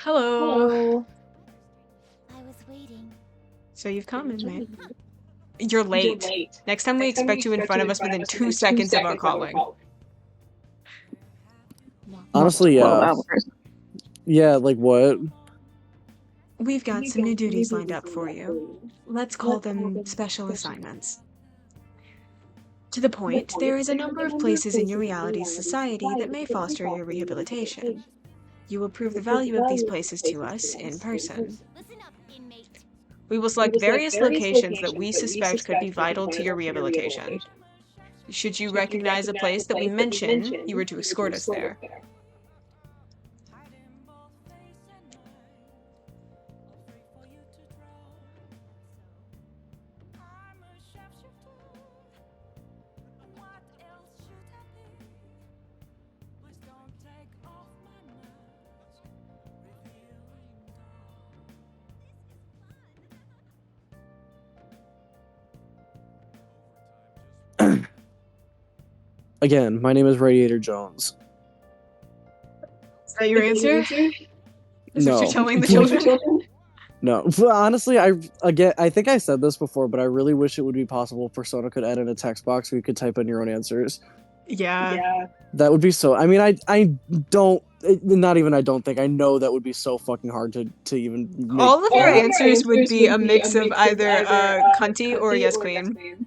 Hello. Hello. I was waiting. So you've come in, mate. You're You're late. late. Next time we Next time we expect you in front of us within 2 2 seconds of our seconds of our calling. call. Honestly, Not 12 yeah. hours. Yeah, like what? We've got some new duties lined up for you. Let's call them special assignments. To the point, there is a number of places in your reality's society that may foster your rehabilitation. You will prove the value of these places to us in person. Listen up, inmate. We will select various locations that we suspect could be vital to your rehabilitation. Should you recognize a place that we mention, you are to escort us there. Again, my name is Radiator Jones. Is that your answer? Is No. what you're telling the children? No. Honestly, I think I said this before, but I really wish it would be possible for Sona could edit a text box where you could type in your own answers. Yeah. That would be so. I mean, I don't. Not even. I don't think. I know that would be so fucking hard to even. Make. All of your answers would be a mix of either cunty or yes queen.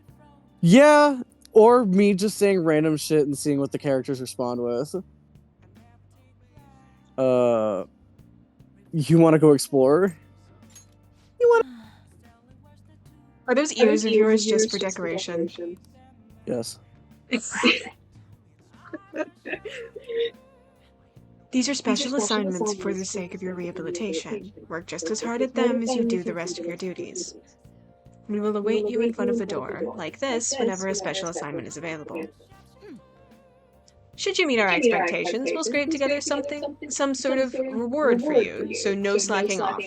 Yeah, or me just saying random shit and seeing what the characters respond with. You want to go explore? Are those ears of yours just for decoration? Yes. These are special assignments for the sake of your rehabilitation. Work just as hard at them as you do the rest of your duties. We will await you in front of the door, like this, whenever a special assignment is available. Should you meet our expectations, we'll scrape together some sort of reward for you, so no slacking off.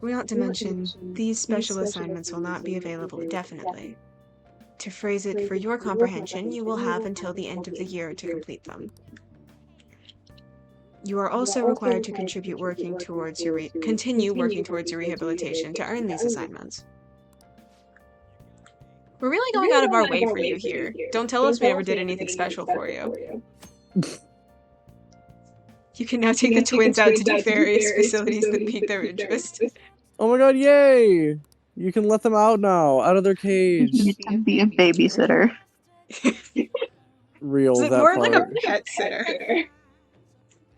We ought to mention, these special assignments will not be available indefinitely. To phrase it for your comprehension, you will have until the end of the year to complete them. You are also required to continue working towards your rehabilitation to earn these assignments. We're really going out of our way for you here. Don't tell us we never did anything special for you. You can now take the twins out to do various facilities that pique their interest. Oh my god, yay! You can let them out now, out of their cage. You get to be a babysitter. Real, Is it that more part. like a pet sitter?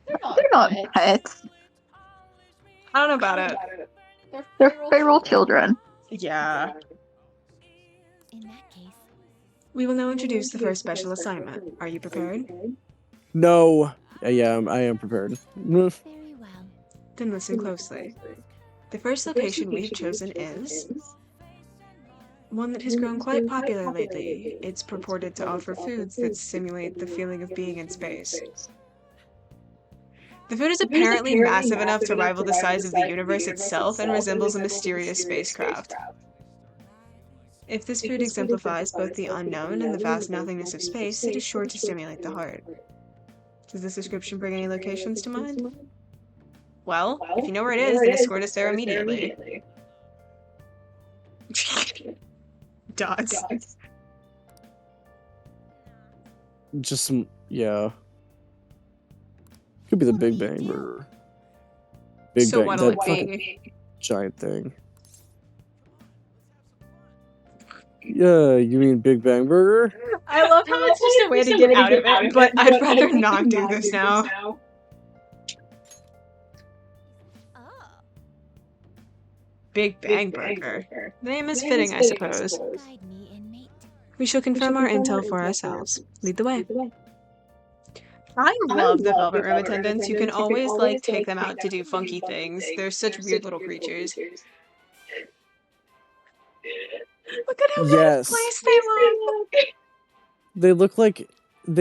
They're not pets. I don't know about it. They're feral children. Yeah. In that case, We will now introduce the first special assignment. Are you prepared? No. Yeah, I am prepared. very well. Then listen closely. The first location we have chosen is one that has grown quite popular lately. It's purported to offer foods that simulate the feeling of being in space. The food is apparently massive enough to rival the size of the universe itself and resembles a mysterious spacecraft. If this food exemplifies both the unknown and the vast nothingness of space, it is sure to stimulate the heart. Does this description bring any locations to mind? Well, if you know where it is, then escort us there immediately. Dots. Just some, yeah. Could be the Big Bang Burger. Big So Bang, what'll that it fucking be? giant thing. Yeah, you mean Big Bang Burger? I love how it's just a way to get out of it, but I'd rather not do this now. Oh, Big Bang Burger. The name is fitting, I suppose. guide me, inmate. We shall confirm our intel for ourselves. Lead the way. I love the Velvet Room attendants. You can always, like, take them out to do funky things. They're such weird little creatures. Look at how out of Yes. place they look! They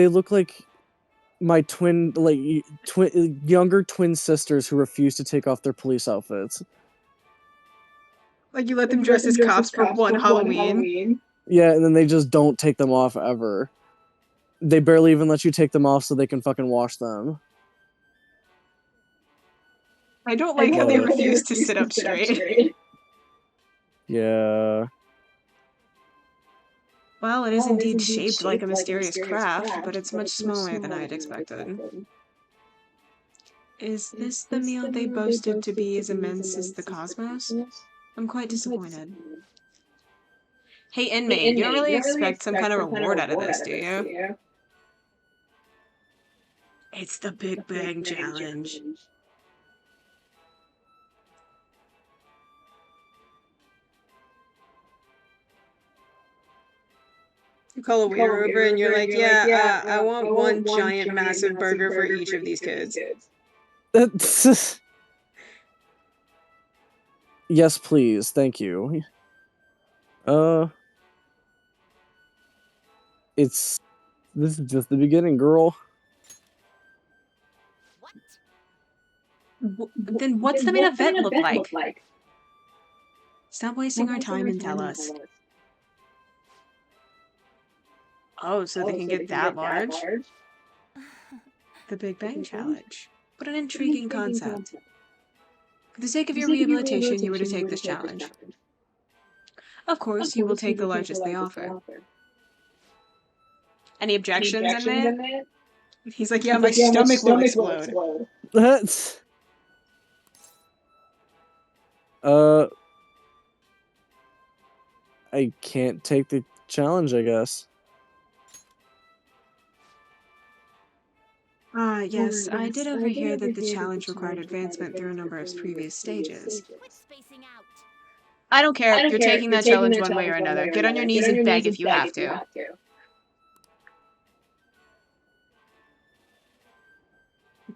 look like my younger twin sisters who refuse to take off their police outfits. Like, you let them dress as cops for one Halloween. Yeah, and then they just don't take them off ever. They barely even let you take them off so they can fucking wash them. I don't like how they What? refuse to sit up straight. Yeah. Well, it is indeed shaped like a mysterious craft, but it's much smaller than I had expected. Is this the meal they boasted to be as immense as the cosmos? I'm quite disappointed. Hey, inmate, you don't really expect some kind of reward out of this, do you? It's the Big Bang Challenge. You call a waiter over and you're like, yeah, I want one giant massive burger for each of these kids. Yes, please. Thank you. This is just the beginning, girl. Then what's the main event look like? Stop wasting our time and tell us. Oh, so they can get that large? The Big Bang Challenge. What an intriguing concept. For the sake of your rehabilitation, you were to take this challenge. Of course, you will take the largest they offer. Any objections, inmate? He's like, yeah, my stomach will explode. That's... I can't take the challenge, I guess. Yes, I did overhear that the challenge required advancement through a number of previous stages. Quit spacing out. I don't care, you're taking that challenge one way or another. Get on your knees and beg if you have to.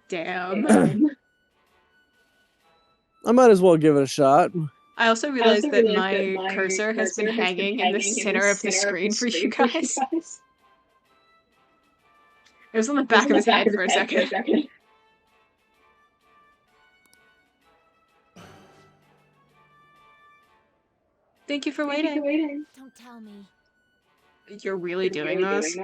Damn. I might as well give it a shot. I also realized that my cursor has been hanging in the center of the screen for you guys. It was on the back of his head for a second. Thank you for waiting. Don't tell me. You're really doing this?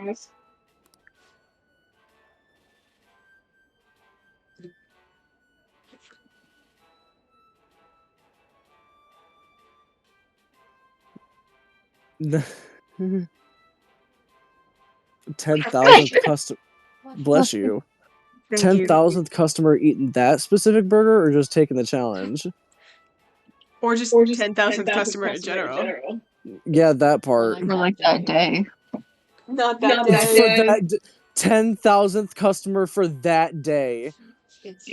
The 10,000th customer. Bless you. Thank you. 10,000th customer eating that specific burger, or just taking the challenge? Or just 10,000th customer in general. Yeah, that part. For like that day. Not that For day. that 10,000th customer for that day. It's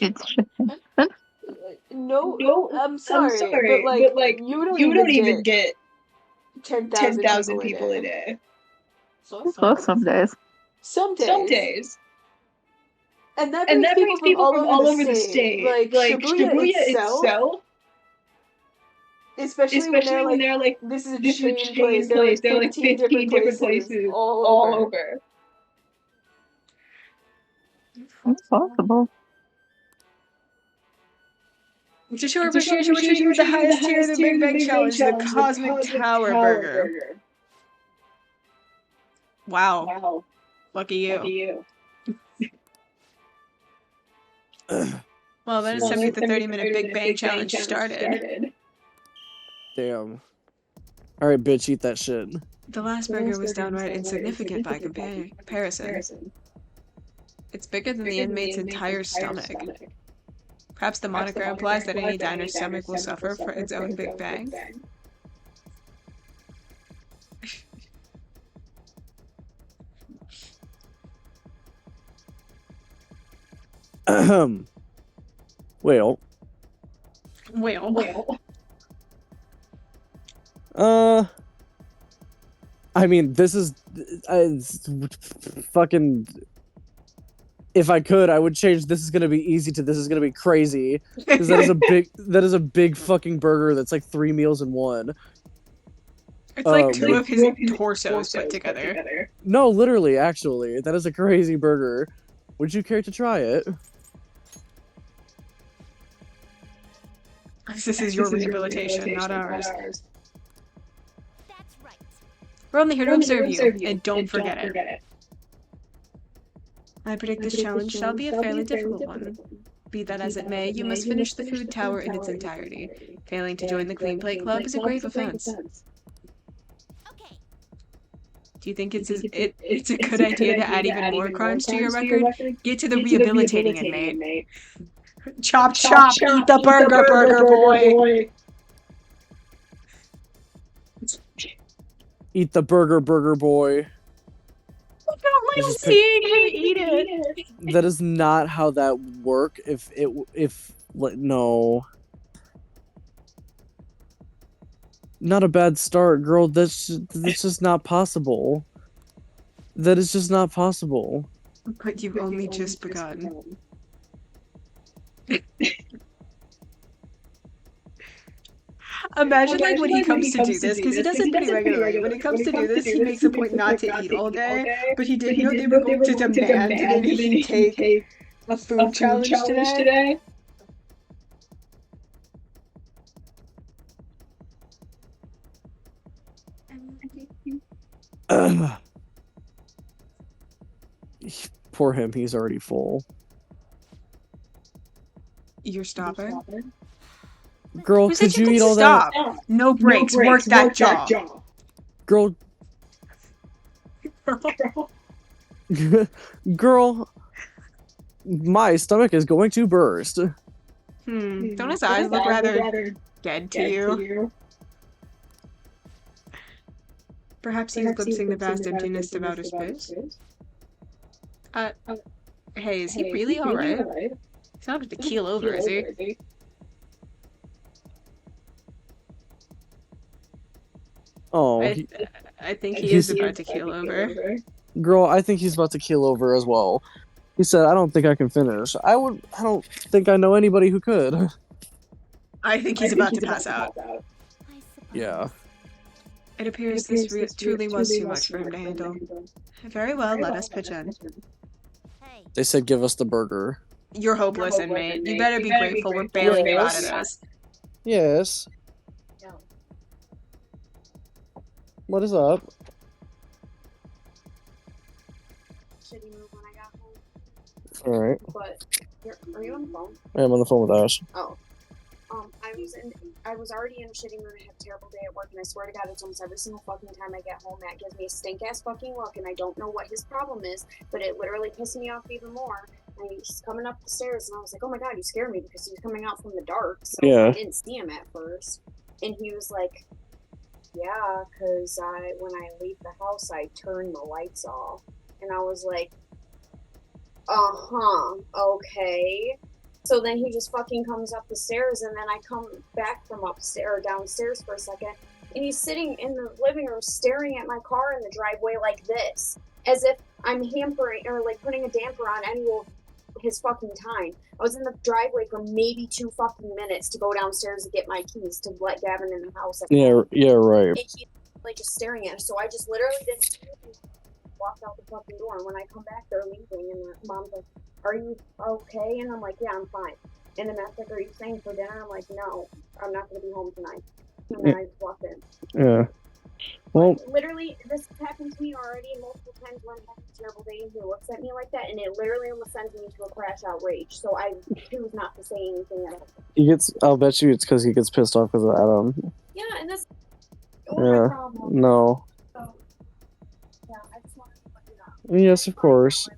No, I'm sorry, but like you don't even get 10,000 people a day. well, some days. Some days. And that brings people from all over the state. Like Shibuya itself, especially when they're like, this is a chain place. There are like 15 different places all over. It's possible. To show appreciation, we're treating you the highest tier of the Big Bang Challenge, the Cosmic Tower Burger. Wow. Lucky you. Well, then it's time to get the 30-minute Big Bang Challenge started. Damn. Alright, bitch, eat that shit. The last burger was downright insignificant by comparison. It's bigger than the inmate's entire stomach. Perhaps the moniker implies that any diner's stomach will suffer for its own Big Bang. Well. I mean, this is fucking. If I could, I would change "this is gonna be easy" to "this is gonna be crazy," because that is a big fucking burger that's like 3 meals in one. It's like 2 of his torsos put together. No, literally, actually, that is a crazy burger. Would you care to try it? This is your rehabilitation, not ours. That's right. We're only here to observe you, and don't forget it. I predict this challenge shall be a fairly difficult one. Be that as it may, you must finish the food tower in its entirety. Failing to join the Clean Plate Club is a grave offense. Okay. Do you think it's a good idea to add even more crimes to your record? Get to the rehabilitating inmate. Chop, chop, eat the burger, burger boy. Eat the burger, burger boy. I don't like Just pick- seeing him eat it. That is not how that work. No. Not a bad start, girl. That's just not possible. That is just not possible. But you've only just begun. Imagine like when he comes to do this, because he does it pretty regularly. When he comes to do this, he makes a point not to eat all day, but he didn't know they were going to demand that he take a food challenge today. Poor him. He's already full. You're stopping? Girl, Who said could you could eat all stop? that? No breaks, work that jaw. Girl, girl, my stomach is going to burst. Don't his eyes look rather dead to you? Perhaps he's glimpsing the vast emptiness of outer space. Hey, is he really alright? He's not about to keel over, is he? Oh, I think he is about to keel over. girl, I think he's about to keel over as well. He said, "I don't think I can finish." I don't think I know anybody who could. I think he's about to pass out. I suppose. Yeah. It appears this truly was too much for him to handle. Very well, let us pitch in. Hey. They said, "Give us the burger." You're hopeless, inmate. You better be grateful we're bailing you out of this. Yes. What is up? Shitty move when I got home. All right. But are you on the phone? I'm on the phone with Ash. Oh. I was already in a shitty mood. I had a terrible day at work, and I swear to God, it's almost every single fucking time I get home, Matt gives me a stink ass fucking look, and I don't know what his problem is, but it literally pissed me off even more. And he's coming up the stairs, and I was like, "Oh my God, you scared me," because he was coming out from the dark, so Yeah. I didn't see him at first. And he was like, "Yeah, because when I leave the house, I turn the lights off." And I was like, okay. So then he just fucking comes up the stairs, and then I come back from upstairs or downstairs for a second, and he's sitting in the living room staring at my car in the driveway like this, as if I'm hampering or like putting a damper on any of his fucking time. I was in the driveway for maybe 2 fucking minutes to go downstairs to get my keys to let Gavin in the house. Yeah, right. And he's like just staring at us, so I just literally didn't walk out the fucking door, and when I come back, they're leaving, and the mom's like, "Are you okay?" And I'm like, "Yeah, I'm fine." And then Matt's like, "Are you staying for dinner?" I'm like, "No, I'm not going to be home tonight." And then I just walked in. Yeah. Well, Literally, this has happened to me already multiple times when I'm having a terrible day and he looks at me like that, and it literally almost sends me to a crash out rage. So I choose not to say anything at all. I'll bet you it's because he gets pissed off because of Adam. Yeah, and that's Yeah. my problem. No. So, yeah, I just wanted to let you know. Yes, of course.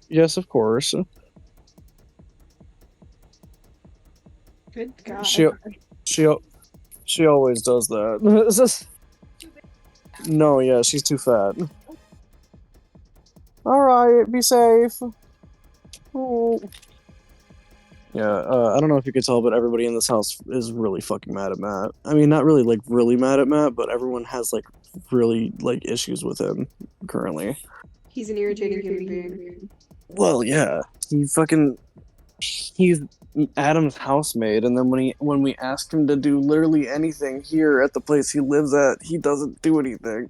Yes, of course. Good God. She always does that. It's just- No, yeah, she's too fat. Alright, be safe. Oh. Yeah, I don't know if you could tell, but everybody in this house is really fucking mad at Matt. I mean, not really, like, really mad at Matt, but everyone has, like, really, like, issues with him currently. He's an irritating human being. Well, yeah. He's Adam's housemaid, and then when we ask him to do literally anything here at the place he lives at, he doesn't do anything.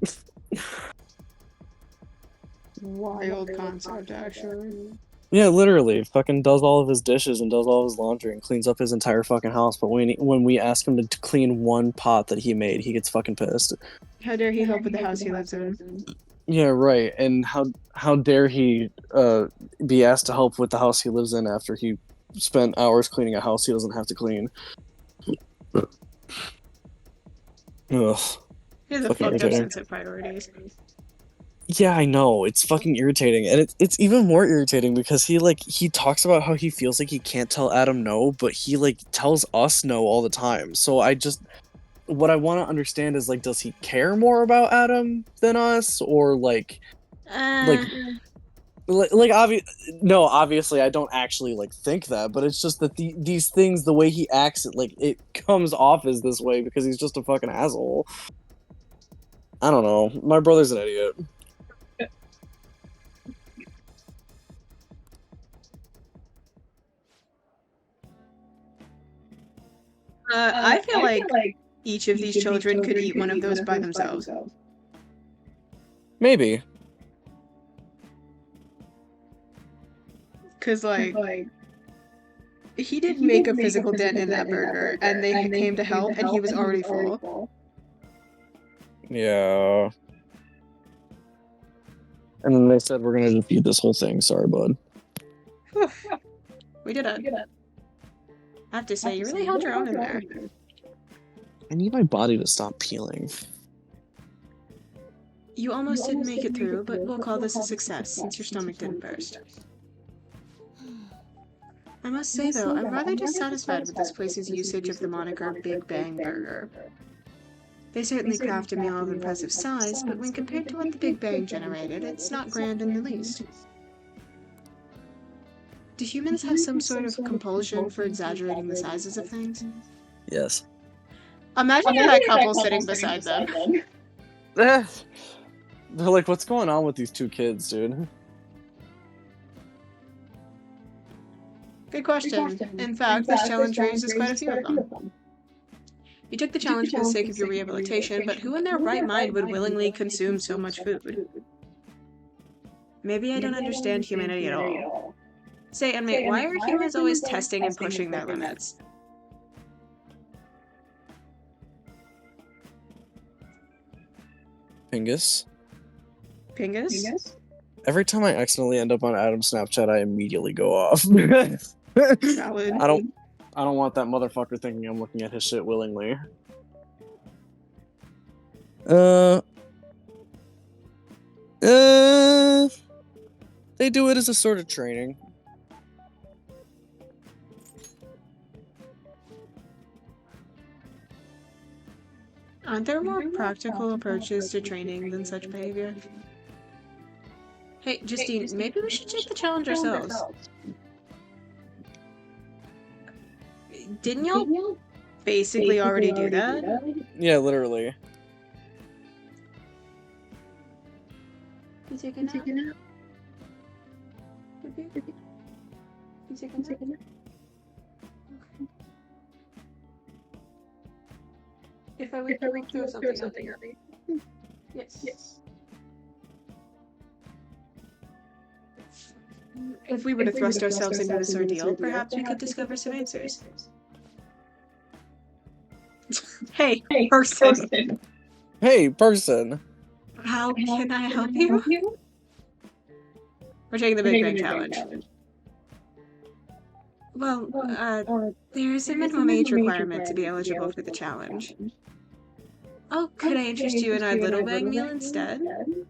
Wild concept, actually. Yeah, literally, fucking does all of his dishes and does all of his laundry and cleans up his entire fucking house. But when we ask him to clean one pot that he made, he gets fucking pissed. How dare he help with the house he lives in? Yeah, right. And how how dare he be asked to help with the house he lives in after he spent hours cleaning a house he doesn't have to clean. Ugh. He has a Fucking fucked up irritating. sense of priorities. Yeah, I know. It's fucking irritating. And it's even more irritating because he talks about how he feels like he can't tell Adam no, but he tells us no all the time. So what I want to understand is does he care more about Adam than us, or obviously I don't actually think that, but it's just that these things, the way he acts, it comes off as this way because he's just a fucking asshole. I don't know. My brother's an idiot. I feel like each of these children could eat one of those by themselves. Maybe. Cause he did make a physical dent in that burger, and they came to help, and he was already full. Yeah. And then they said we're gonna defeat this whole thing. Sorry, bud. Whew. We did it. I have to say, you really held your own in there. I need my body to stop peeling. You almost didn't make it through, but we'll call this a success since your stomach didn't burst. I must say, though, I'm rather dissatisfied with this place's usage of the moniker Big Bang Burger. They certainly craft a meal of impressive size, but when compared to what the Big Bang generated, it's not grand in the least. Do humans have some sort of compulsion for exaggerating the sizes of things? Yes. Imagine you're that couple sitting beside them. They're like, what's going on with these two kids, dude? Good question. In fact, this challenge raises quite a few of them. You took the challenge for the sake of your rehabilitation, but who in their right mind would willingly consume so much food? Maybe I don't understand humanity at all. Say, Unmate, why are humans always testing and pushing their limits? Pingus? Pingus? Every time I accidentally end up on Adam's Snapchat, I immediately go off. Valid. I don't want that motherfucker thinking I'm looking at his shit willingly. They do it as a sort of training. Aren't there more practical approaches to training than such behavior? Hey, Justine, maybe we should check the challenge ourselves. Didn't y'all basically already do that? Yeah, literally. You taking a nap? You taking a nap? If I were to throw something at me. Yes. If we were to thrust ourselves into this ordeal, perhaps we could discover some answers. Hey, person! Hey, person! How can I help you? We're taking the Big Bang Challenge. Well, there's a minimum age requirement to be eligible for the challenge. Oh, could I interest you in our Little Bag meal instead?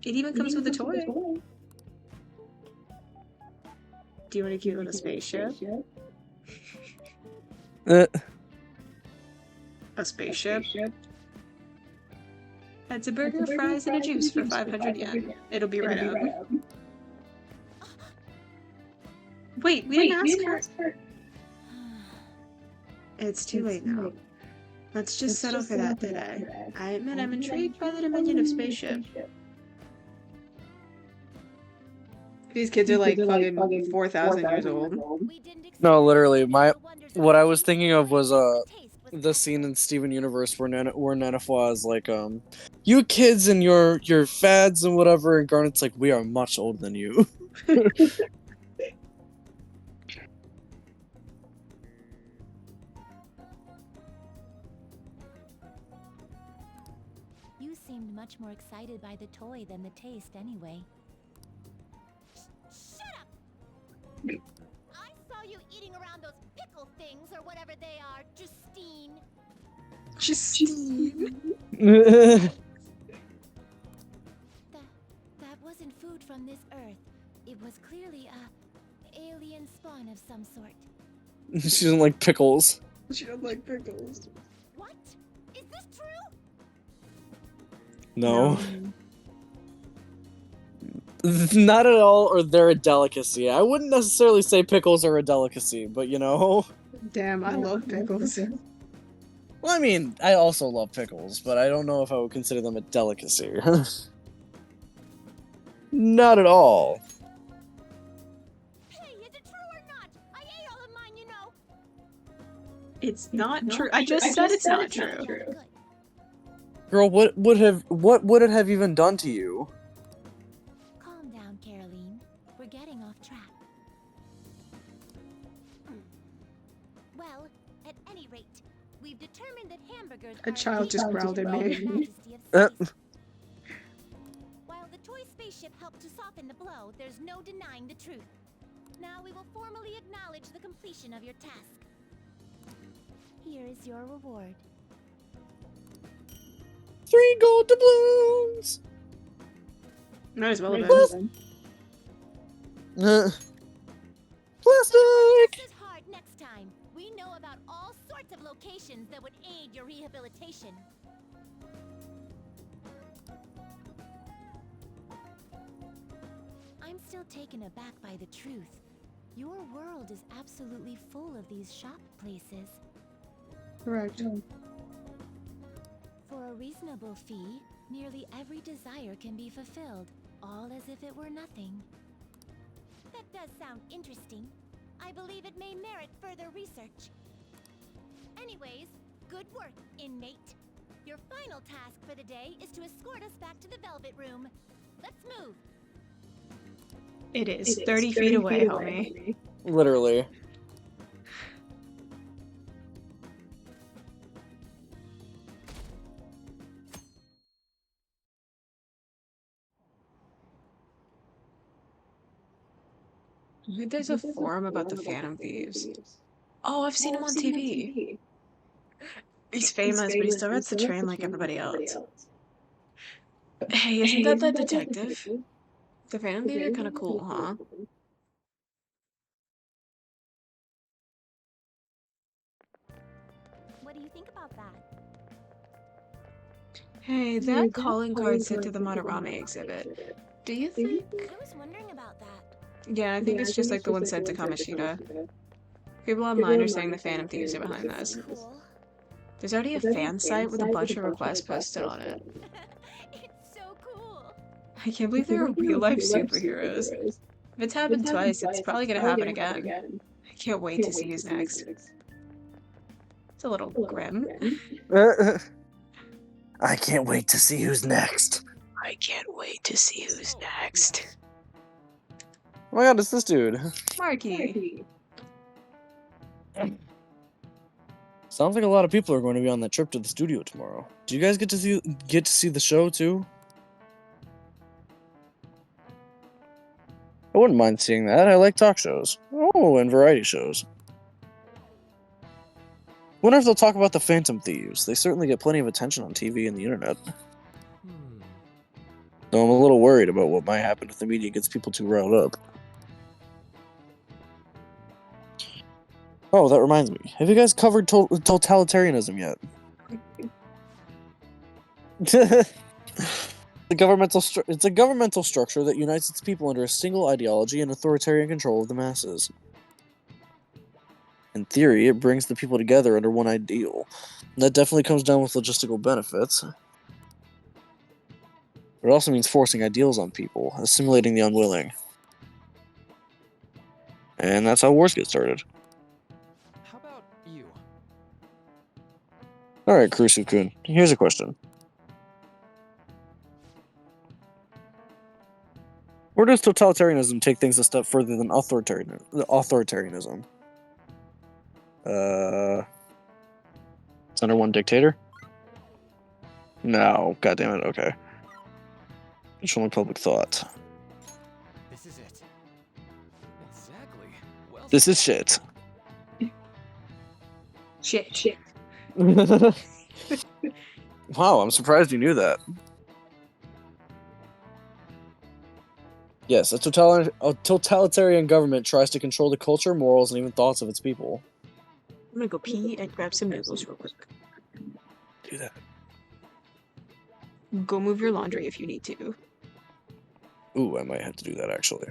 It even comes with a toy. Do you want a cute little spaceship? A spaceship? That's a burger, fries, and a juice for 500 yen. It'll be right out. Wait, we didn't ask her. It's too late now. Let's just settle for that today. I admit I'm intrigued by the dominion of spaceship. These kids are like fucking 4,000 years old. No, literally, what I was thinking of was the scene in Steven Universe where Nenafua is like, you kids and your fads and whatever, and Garnet's like, we are much older than you. You seemed much more excited by the toy than the taste anyway. things, or whatever they are, Justine. Justine. That wasn't food from this earth. It was clearly a alien spawn of some sort. She doesn't like pickles. She don't like pickles. What? Is this true? No. Not at all, or they're a delicacy. I wouldn't necessarily say pickles are a delicacy, but you know. Damn, I love pickles. Well, I mean, I also love pickles, but I don't know if I would consider them a delicacy. Not at all. Hey, is it true or not? I ate all of mine, you know. It's not true. I just said it's not true. Good. Girl, what would it have even done to you? Calm down, Caroline. We're getting off track. Well, at any rate, we've determined that hamburgers A are child just growled at me. majesty of space. While the toy spaceship helped to soften the blow, there's no denying the truth. Now we will formally acknowledge the completion of your task. Here is your reward. 3 gold doubloons! Might as well have Plus- been. Plastic! This is hard next time. We know about all sorts of locations that would aid your rehabilitation. I'm still taken aback by the truth. Your world is absolutely full of these shop places. Correct. For a reasonable fee, nearly every desire can be fulfilled, all as if it were nothing. That does sound interesting. I believe it may merit further research. Anyways, good work, inmate. Your final task for the day is to escort us back to the Velvet Room. Let's move. It is 30 feet away, homie. Literally. I think there's a forum about the Phantom Thieves. Oh, I've seen him on TV. He's famous, but he still rides the train like everybody else. Hey, isn't that the detective? The Phantom Thieves are kind of cool, huh? What do you think about that? Hey, that calling card sent to the Madarame exhibit. Do you think? I was wondering about that. Yeah, I think it's just like the one sent to Kamoshida. People online are saying the Phantom Thieves are behind this. Cool. There's already a fan site with a bunch of requests posted on it. It's so cool. I can't believe they're real-life superheroes. If it's happened twice, it's probably gonna happen again. I can't wait to see who's next. It's a little grim. I can't wait to see who's next. I can't wait to see who's next. Oh my god, it's this dude. Marky. Sounds like a lot of people are going to be on that trip to the studio tomorrow. Do you guys get to see the show too? I wouldn't mind seeing that. I like talk shows. Oh, and variety shows. Wonder if they'll talk about the Phantom Thieves. They certainly get plenty of attention on TV and the internet. Though I'm a little worried about what might happen if the media gets people too riled up. Oh, that reminds me. Have you guys covered totalitarianism yet? It's a governmental structure that unites its people under a single ideology and authoritarian control of the masses. In theory, it brings the people together under one ideal. That definitely comes down with logistical benefits. But it also means forcing ideals on people, assimilating the unwilling. And that's how wars get started. How about you? Alright, Kurusu-kun, here's a question. Where does totalitarianism take things a step further than authoritarianism? It's under one dictator? No, goddammit, okay. It's only public thought. This is it. Exactly. Well This is shit. Shit. Wow, I'm surprised you knew that. Yes, a totalitarian government tries to control the culture, morals, and even thoughts of its people. I'm gonna go pee and grab some noodles real quick. Do that. Go move your laundry if you need to. Ooh, I might have to do that actually.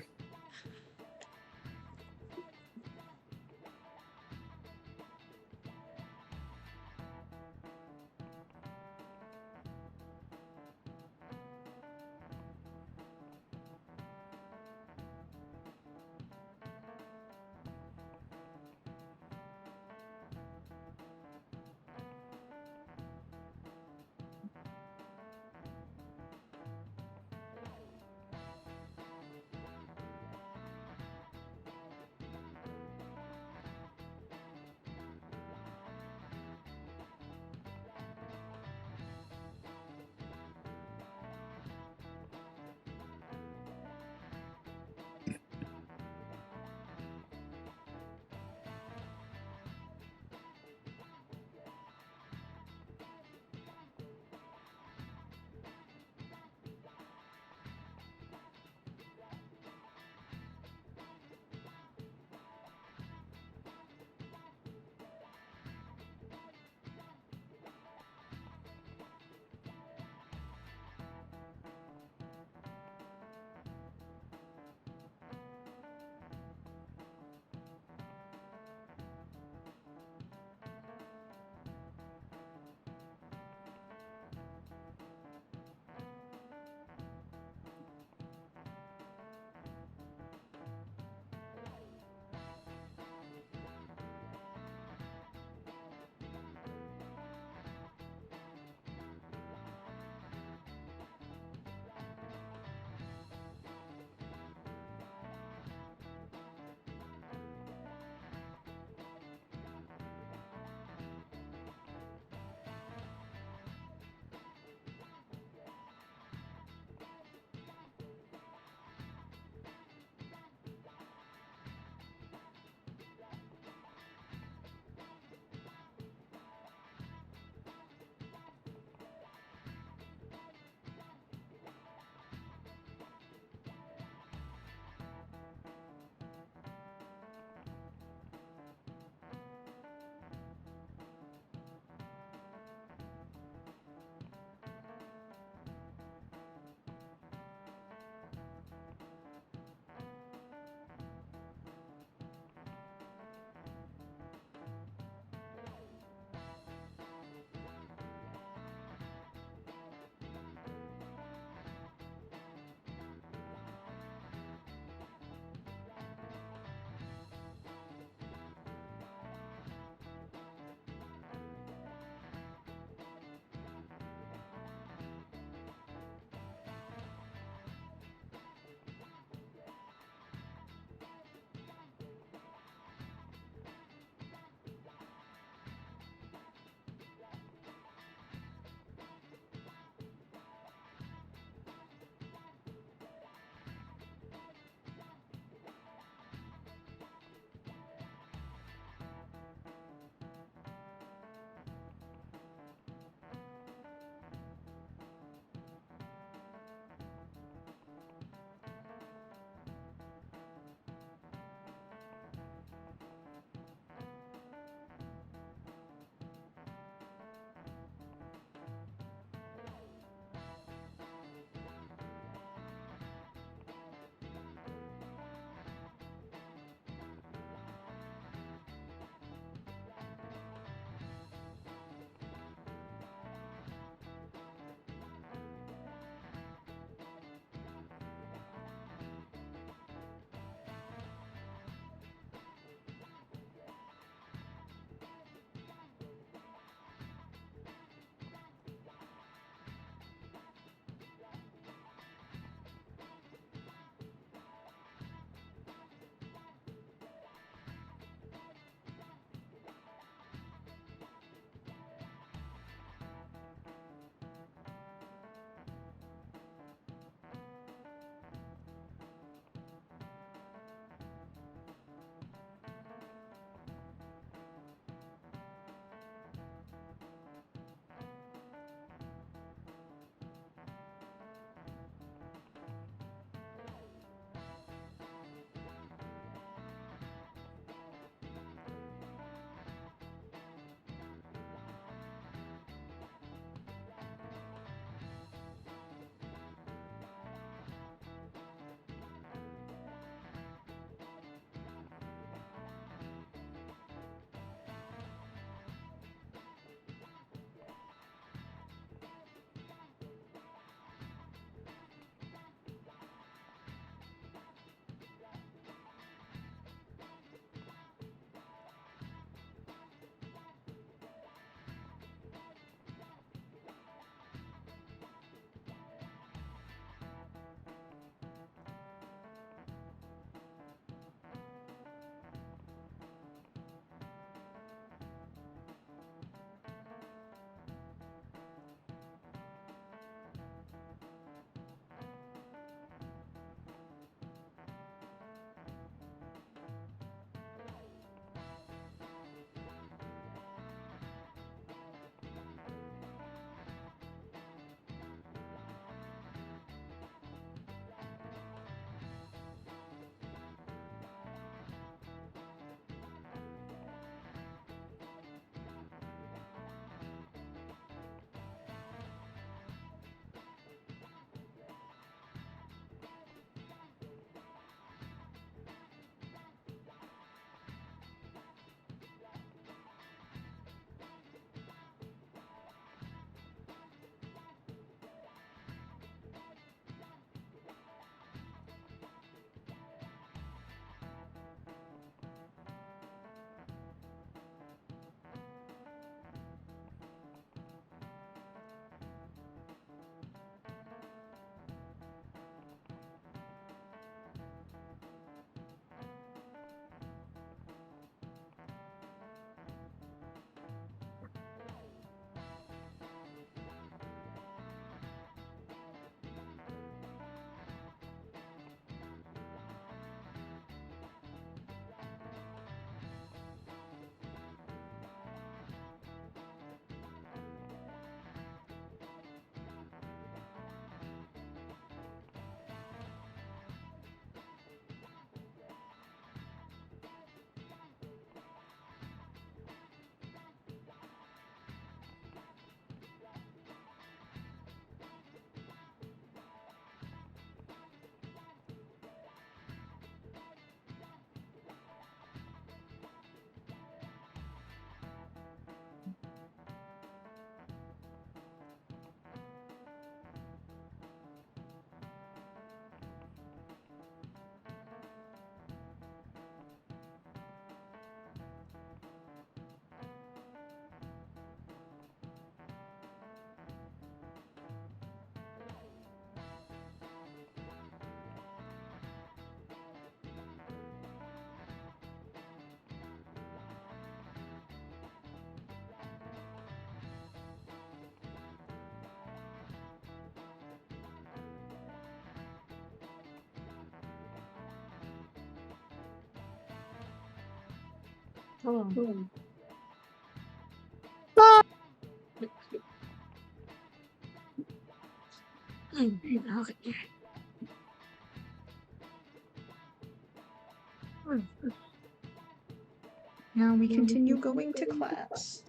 Now we continue going to class.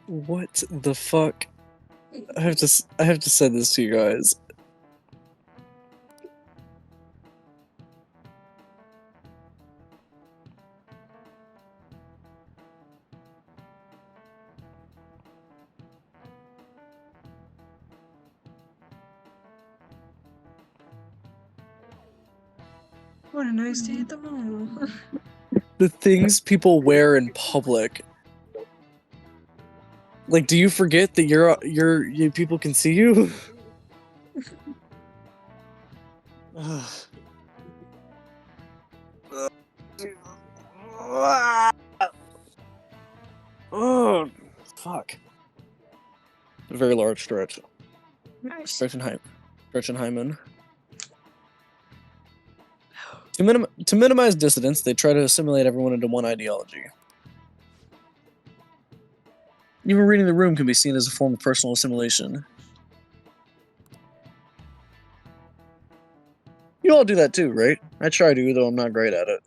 What the fuck? I have to send this to you guys. What a nice day at the mall. The things people wear in public. Like, do you forget that you people can see you? Ugh. Oh, fuck. A very large stretch. Nice. Stretchenheimen. To minimize dissidence, they try to assimilate everyone into one ideology. Even reading the room can be seen as a form of personal assimilation. You all do that too, right? I try to, though I'm not great at it.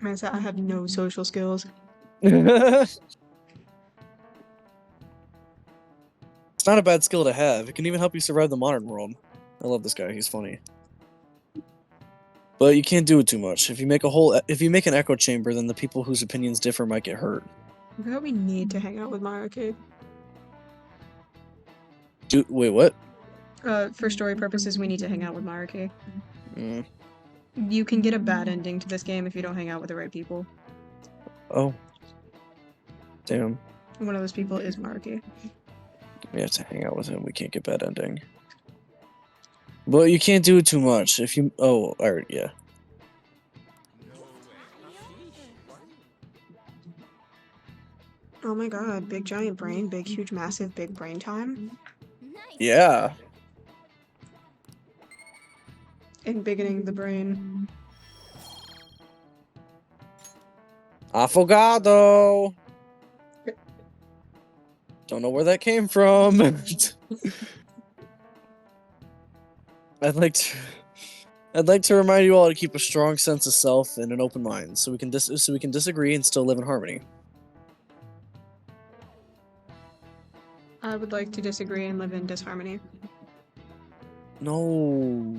I have no social skills. It's not a bad skill to have. It can even help you survive the modern world. I love this guy. He's funny. But you can't do it too much. If you make an echo chamber, then the people whose opinions differ might get hurt. I feel we need to hang out with Maruki. Wait, what? For story purposes, we need to hang out with Maruki. Mm. You can get a bad ending to this game if you don't hang out with the right people. Oh. Damn. One of those people is Maruki. We have to hang out with him. We can't get bad ending. But you can't do it too much. If you... Oh, alright, yeah. Oh my god, big giant brain, big huge massive big brain time. Nice. Yeah. Embiggening the brain. Affogato! Don't know where that came from. I'd like to remind you all to keep a strong sense of self and an open mind, so we can disagree and still live in harmony. I would like to disagree and live in disharmony. No.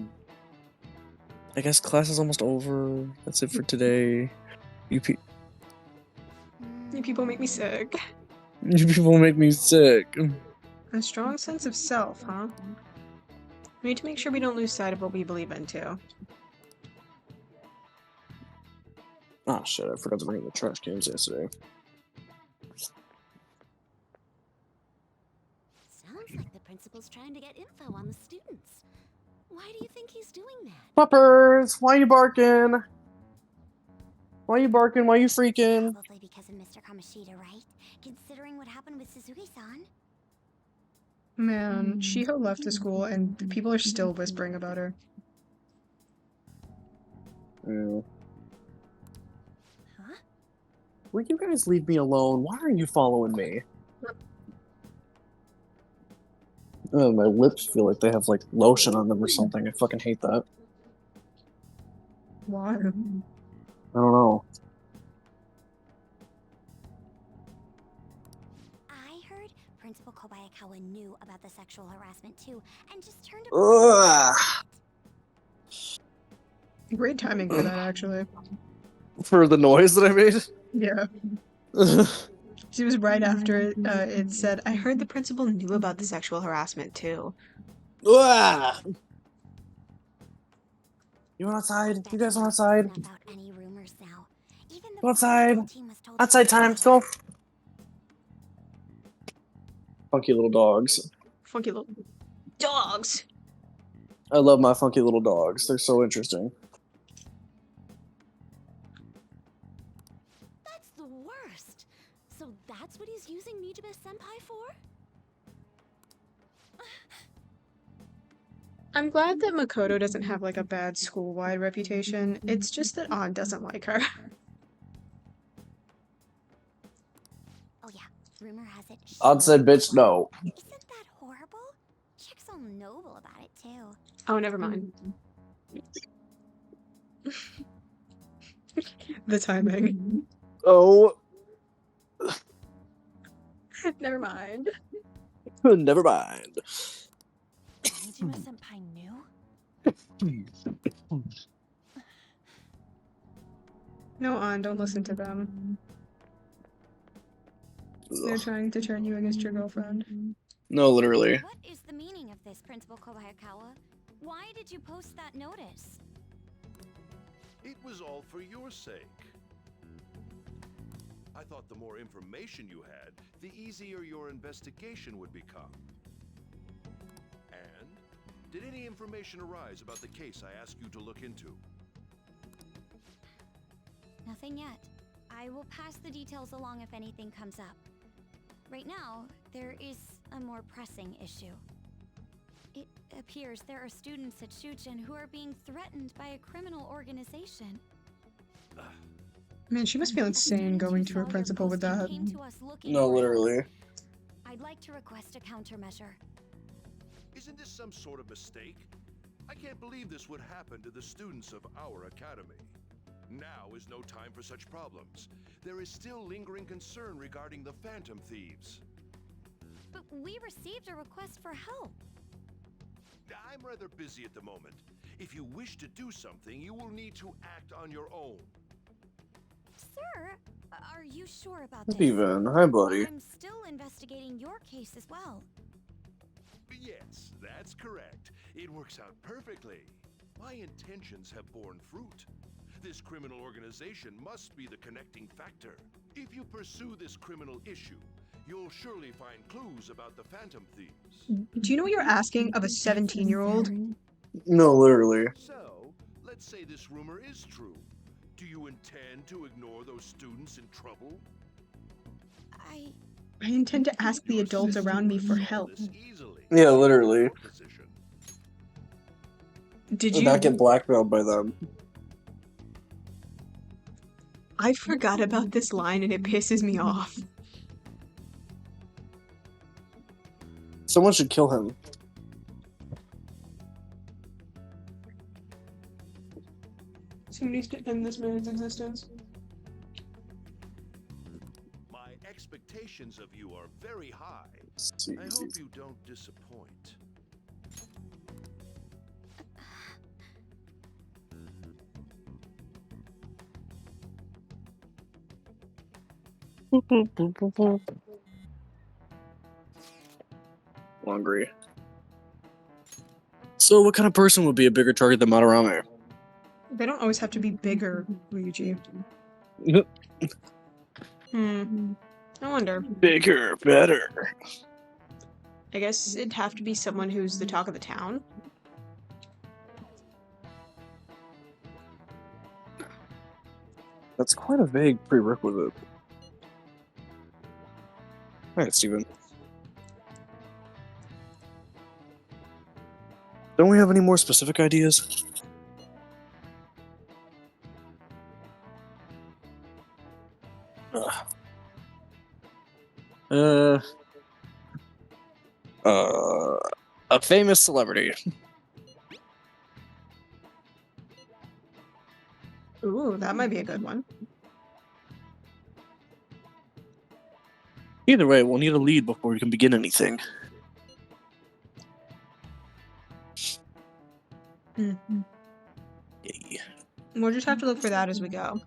I guess class is almost over. That's it for today. You You people make me sick. people make me sick. A strong sense of self, huh? We need to make sure we don't lose sight of what we believe in, too. Ah, shit, I forgot to bring in the trash cans yesterday. Sounds like the principal's trying to get info on the students. Why do you think he's doing that? Puppers, why you barking? Why you barking? Why you freaking? Probably because of Mr. Kamoshida, right? Considering what happened with Suzuki-san. Man, Shiho left the school and the people are still whispering about her. Yeah. Huh? Will you guys leave me alone? Why are you following me? Oh, my lips feel like they have like lotion on them or something. I fucking hate that. Why? I don't know. I heard Principal Kobayakawa knew about the sexual harassment too, and just turned Ugh. Great timing for that, actually. For the noise that I made? Yeah. She was right after it said, I heard the principal knew about the sexual harassment, too. Ugh. You want outside? You guys want outside? About any rumors now. Even the Go outside. football team was told Outside to time, let's go. Funky little dogs. Funky little dogs! I love my funky little dogs. They're so interesting. That's the worst. So that's what he's using Nijibe Senpai for? I'm glad that Makoto doesn't have like a bad school-wide reputation. It's just that An doesn't like her. Oh yeah, rumor has it. I'd say, bitch, no. Isn't that horrible? Chick's all noble about it too. Oh, never mind. The timing. Oh, Never mind. never mind. Nijima Senpai knew? No, An, don't listen to them. They're trying to turn you against your girlfriend. No, literally. What is the meaning of this, Principal Kobayakawa? Why did you post that notice? It was all for your sake. I thought the more information you had, the easier your investigation would become. And did any information arise about the case I asked you to look into? Nothing yet. I will pass the details along if anything comes up. Right now, there is a more pressing issue. It appears there are students at Shuchen who are being threatened by a criminal organization. Man, she must feel insane going to her principal with that. No, literally. I'd like to request a countermeasure. Isn't this some sort of mistake? I can't believe this would happen to the students of our academy. Now is no time for such problems. There is still lingering concern regarding the Phantom Thieves. But we received a request for help. I'm rather busy at the moment. If you wish to do something, you will need to act on your own. Sir, are you sure about this? Steven, hi, buddy. I'm still investigating your case as well. Yes, that's correct. It works out perfectly. My intentions have borne fruit. This criminal organization must be the connecting factor. If you pursue this criminal issue, you'll surely find clues about the Phantom Thieves. Do you know what you're asking of a 17-year-old? No, literally. So, let's say this rumor is true. Do you intend to ignore those students in trouble? I intend to ask the adults around me for help. Yeah, literally. Did Do you? not get blackmailed by them. I forgot about this line and it pisses me off. Someone should kill him. Someone needs to end this man's existence. My expectations of you are very high. See. I hope you don't disappoint. Hungry. So, what kind of person would be a bigger target than Madarame? They don't always have to be bigger, Ryuji. I wonder. Bigger, better. I guess it'd have to be someone who's the talk of the town. That's quite a vague prerequisite. Alright, Steven. Don't we have any more specific ideas? A famous celebrity. Ooh, that might be a good one. Either way, we'll need a lead before we can begin anything. Mm-hmm. Yay. We'll just have to look for that as we go.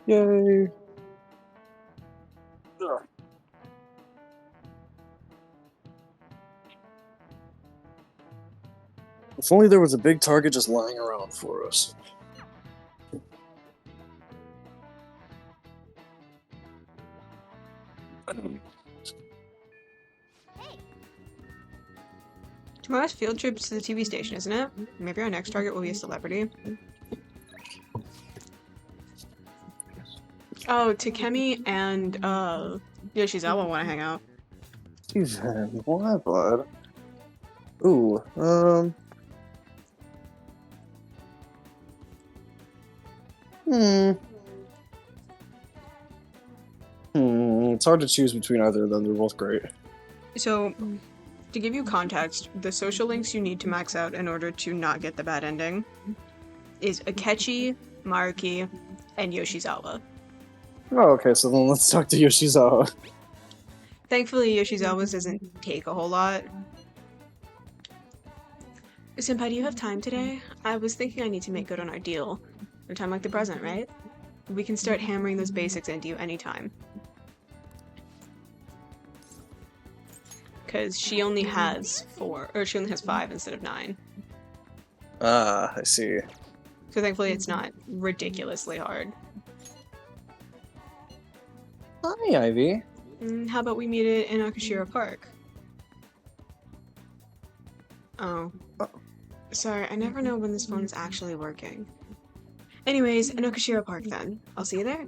Yay. If only there was a big target just lying around for us. Hey, Tomorrow's field trip's to the TV station, isn't it? Maybe our next target will be a celebrity. Oh, Takemi and Yoshizawa want to hang out. Steven, why, bud? Ooh, It's hard to choose between either of them. They're both great. So, to give you context, the social links you need to max out in order to not get the bad ending is Akechi, Maruki, and Yoshizawa. Oh, okay, so then let's talk to Yoshizawa. Thankfully, Yoshizawa's doesn't take a whole lot. Senpai, do you have time today? I was thinking I need to make good on our deal. A time like the present, right? We can start hammering those basics into you anytime. Because she only has 5 instead of 9. Ah, I see. So thankfully it's not ridiculously hard. Hi, Ivy. How about we meet it in Akashira Park? Oh. Sorry, I never know when this phone is actually working. Anyways, in Akashira Park then. I'll see you there.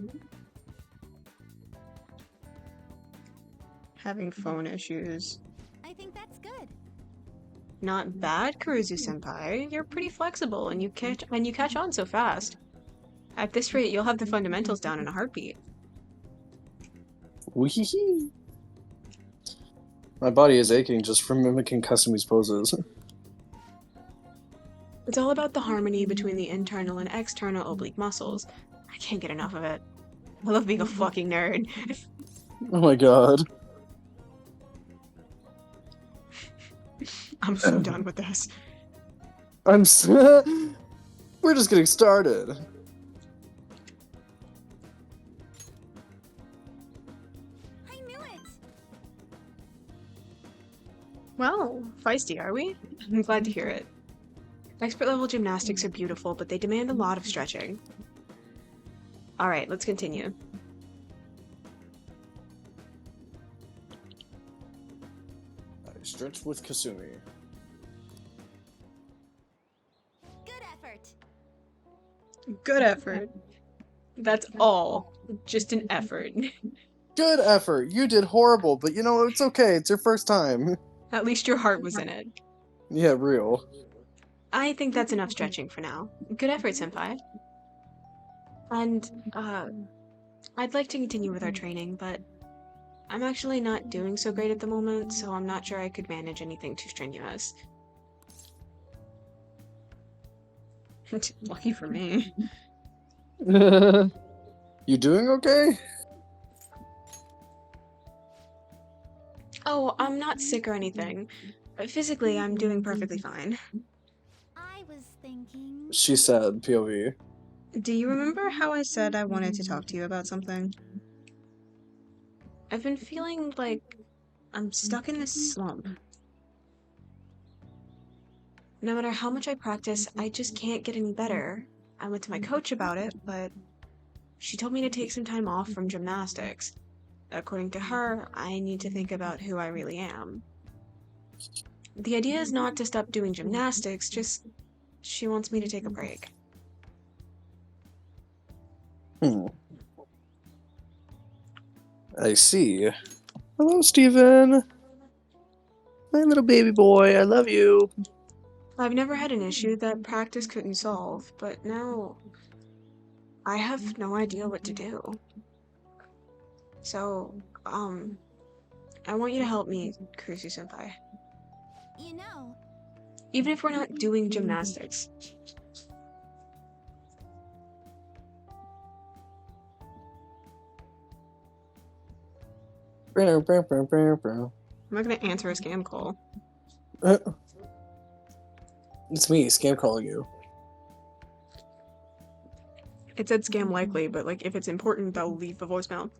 Having phone issues. I think that's good. Not bad, Kuruzu-senpai. You're pretty flexible and you catch on so fast. At this rate, you'll have the fundamentals down in a heartbeat. Weehee. My body is aching just from mimicking Kasumi's poses. It's all about the harmony between the internal and external oblique muscles. I can't get enough of it. I love being a fucking nerd. Oh my god. I'm so done with this. We're just getting started. I knew it! Well, feisty, are we? I'm glad to hear it. Expert level gymnastics are beautiful, but they demand a lot of stretching. Alright, let's continue. I stretch with Kasumi. Good effort! Good effort. That's all. Just an effort. Good effort. You did horrible, but you know, it's okay. It's your first time. At least your heart was in it. Yeah, real. I think that's enough stretching for now. Good effort, senpai. And, I'd like to continue with our training, but I'm actually not doing so great at the moment, so I'm not sure I could manage anything too strenuous. Lucky for me. You doing okay? Oh, I'm not sick or anything. Physically, I'm doing perfectly fine. I was thinking... She said, POV. Do you remember how I said I wanted to talk to you about something? I've been feeling like I'm stuck in this slump. No matter how much I practice, I just can't get any better. I went to my coach about it, but she told me to take some time off from gymnastics. According to her, I need to think about who I really am. The idea is not to stop doing gymnastics, just she wants me to take a break. I see. Hello, Steven. My little baby boy, I love you. I've never had an issue that practice couldn't solve, but now I have no idea what to do. So, I want you to help me, Kurusu-senpai. You know, Even if we're not doing gymnastics. I'm not gonna answer a scam call. It's me, scam calling you. It said scam likely, but like if it's important, they'll leave a voicemail.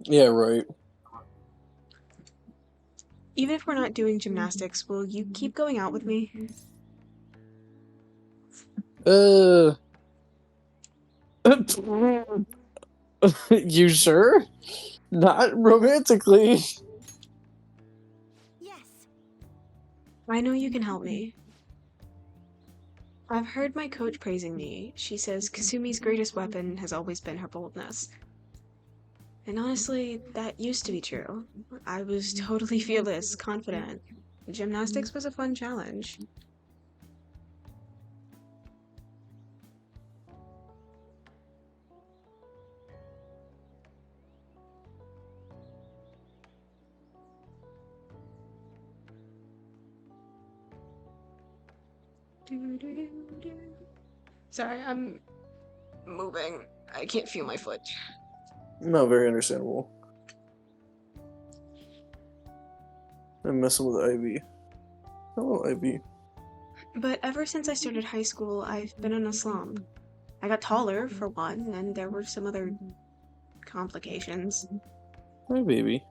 Yeah, right. Even if we're not doing gymnastics, will you keep going out with me? You sure? Not romantically. yes. I know you can help me. I've heard my coach praising me. She says Kasumi's greatest weapon has always been her boldness. And honestly, that used to be true. I was totally fearless, confident. Gymnastics was a fun challenge. Sorry, I'm moving. I can't feel my foot. No, very understandable. I'm messing with Ivy. Hello, Ivy. But ever since I started high school, I've been in a slump. I got taller, for one, and there were some other complications. Hi, baby.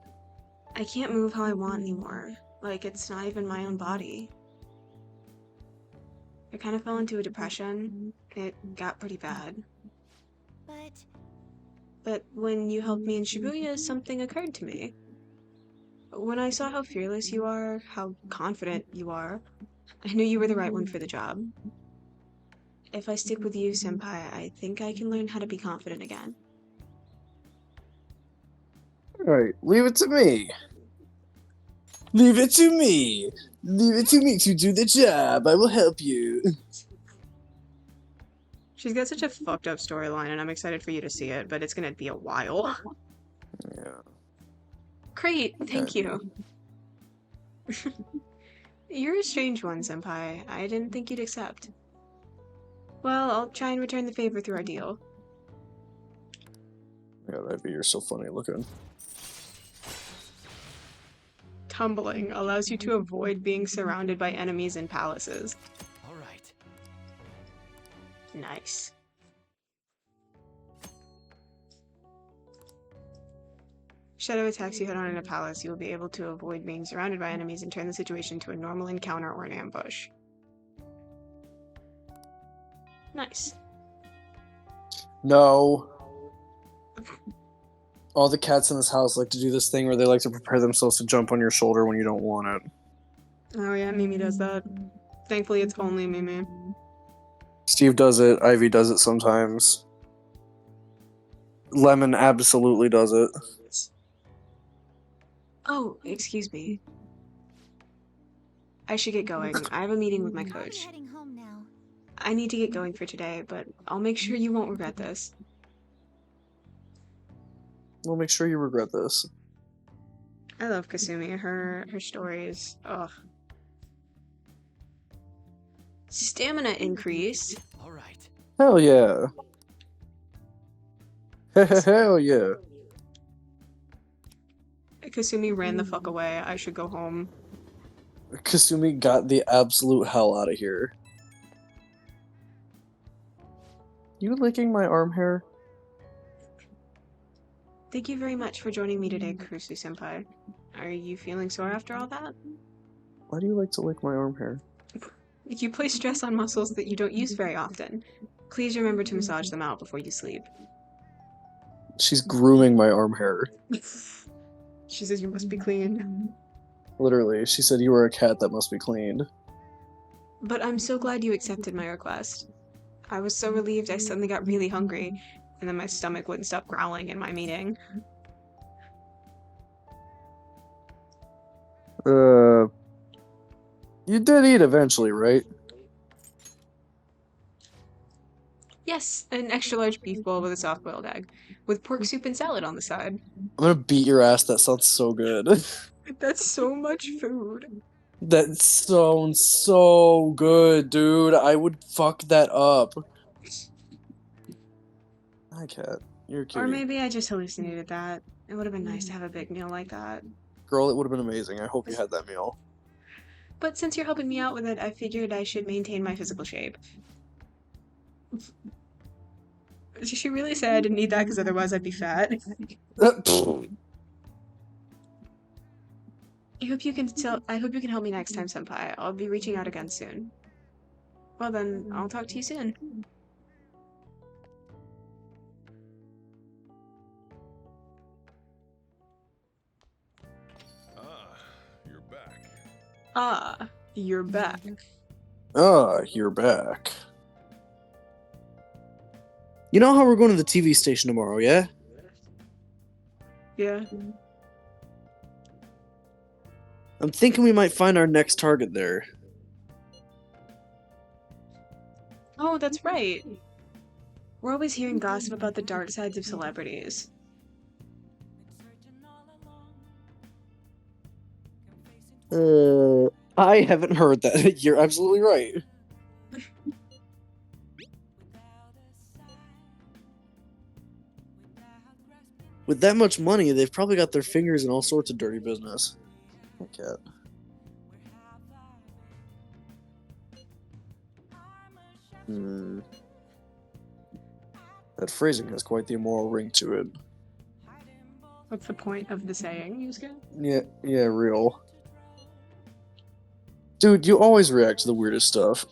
I can't move how I want anymore. Like, it's not even my own body. I kind of fell into a depression. It got pretty bad. But when you helped me in Shibuya, something occurred to me. When I saw how fearless you are, how confident you are, I knew you were the right one for the job. If I stick with you, Senpai, I think I can learn how to be confident again. Alright, leave it to me. Leave it to me. Leave it to me to do the job. I will help you. She's got such a fucked up storyline, and I'm excited for you to see it, but it's gonna be a while. Yeah. Great, thank you. You're a strange one, Senpai. I didn't think you'd accept. Well, I'll try and return the favor through our deal. Yeah, Ivy, you're so funny looking. Tumbling allows you to avoid being surrounded by enemies in palaces. All right. Nice. Shadow attacks you head on in a palace. You will be able to avoid being surrounded by enemies and turn the situation to a normal encounter or an ambush. Nice. No. All the cats in this house like to do this thing where they like to prepare themselves to jump on your shoulder when you don't want it. Oh yeah, Mimi does that. Thankfully, it's only Mimi. Steve does it. Ivy does it sometimes. Lemon absolutely does it. Oh, excuse me. I should get going. I have a meeting with my I'll be coach. heading home now. I need to get going for today, but I'll make sure you won't regret this. We'll make sure you regret this. I love Kasumi. Her stories. Ugh. Stamina increased. All right. Hell yeah. Hell yeah. Kasumi ran the fuck away. I should go home. Kasumi got the absolute hell out of here. You licking my arm hair? Thank you very much for joining me today, Kurusu-senpai. Are you feeling sore after all that? Why do you like to lick my arm hair? You place stress on muscles that you don't use very often. Please remember to massage them out before you sleep. She's grooming my arm hair. She says you must be clean. Literally, she said you were a cat that must be cleaned. But I'm so glad you accepted my request. I was so relieved I suddenly got really hungry, and then my stomach wouldn't stop growling in my meeting. You did eat eventually, right? Yes, an extra large beef bowl with a soft-boiled egg, with pork soup and salad on the side. I'm gonna beat your ass, that sounds so good. That's so much food. That sounds so good, dude. I would fuck that up. Hi, cat. You're a cutie. Or maybe I just hallucinated that. It would have been nice to have a big meal like that. Girl, it would have been amazing. I hope you had that meal. But since you're helping me out with it, I figured I should maintain my physical shape. She really said I didn't need that because otherwise I'd be fat. I hope you can help me next time, Senpai. I'll be reaching out again soon. Well then, I'll talk to you soon. You're back. Ah, you're back. Ah, you're back. You know how we're going to the TV station tomorrow, yeah? Yeah. I'm thinking we might find our next target there. Oh, that's right. We're always hearing gossip about the dark sides of celebrities. I haven't heard that. You're absolutely right. With that much money, they've probably got their fingers in all sorts of dirty business. Cat. That phrasing has quite the immoral ring to it. What's the point of the saying, Yusuke? Yeah, real. Dude, you always react to the weirdest stuff.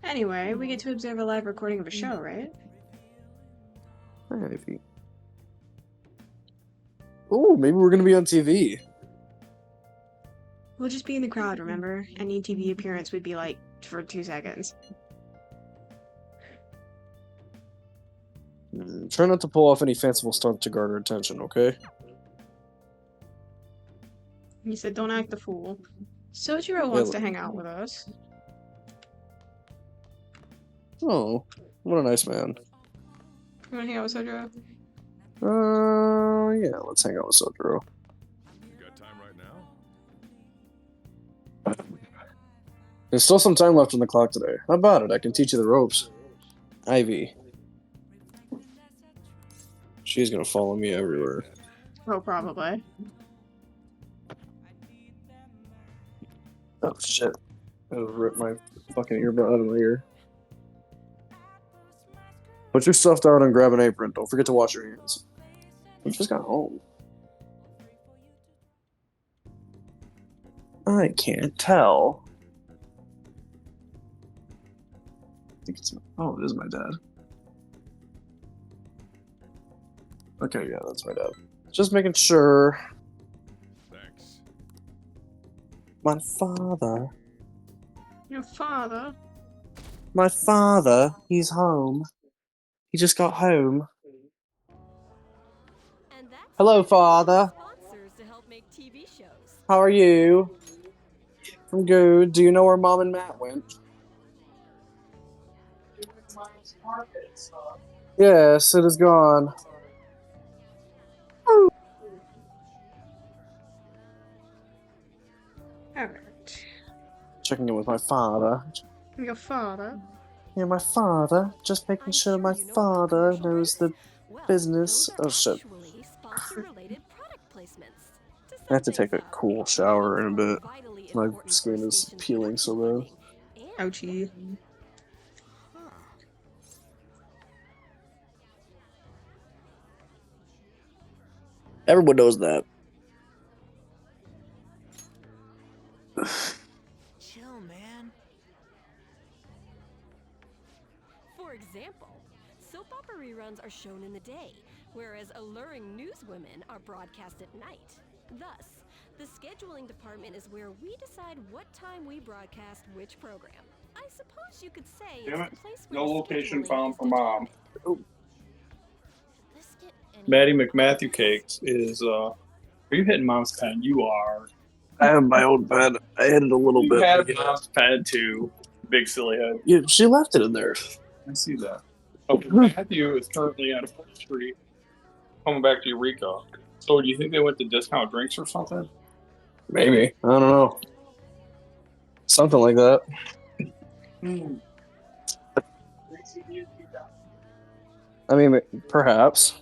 Anyway, we get to observe a live recording of a show, right? Maybe. Oh, maybe we're gonna be on TV. We'll just be in the crowd, remember? Any TV appearance would be like for 2 seconds. Try not to pull off any fanciful stunt to garner attention, okay? He said, don't act the fool. Sojiro wants to hang out with us. Oh, what a nice man. You wanna hang out with Sojiro? Yeah, let's hang out with Sojiro. You got time right now? There's still some time left on the clock today. How about it? I can teach you the ropes. Ivy. She's gonna follow me everywhere. Oh, probably. Oh shit. I just ripped my fucking earbud out of my ear. Put your stuff down and grab an apron. Don't forget to wash your hands. We just got home. I can't tell. I think it's. Oh, it is my dad. Okay, yeah, that's my dad. Just making sure. Thanks. My father. Your father? My father, he's home. He just got home. And that's Hello, why we father. use sponsors to help make TV shows. How are you? I'm good. Do you know where Mom and Matt went? Yes, it is gone. Alright. Checking in with my father. Your father? Yeah, my father. Just making I'm sure my you know what father commercial knows is? the Well, business. those are Oh shit. actually sponsor-related product placements. To I have to sum take a things up, cool shower in a these bit. are vitally My important skin for a is station's peeling so bad. production funding and Ouchie. Everyone knows that. Chill, man. For example, soap opera reruns are shown in the day, whereas alluring newswomen are broadcast at night. Thus, the scheduling department is where we decide what time we broadcast which program. I suppose you could say Damn it's it. the place where No the location scheduling found is for Mom. determined. Could this get any Maddie more McMatthew obvious? Cakes is are you hitting Mom's pen? You are. I have my own bed. I hit it a little You bit. had Mom's pen too. Big silly head. Yeah, she left it in there. I see that. Oh, Matthew is currently at a street coming back to Eureka. So do you think they went to discount drinks or something? Maybe. I don't know. Something like that. I mean, perhaps.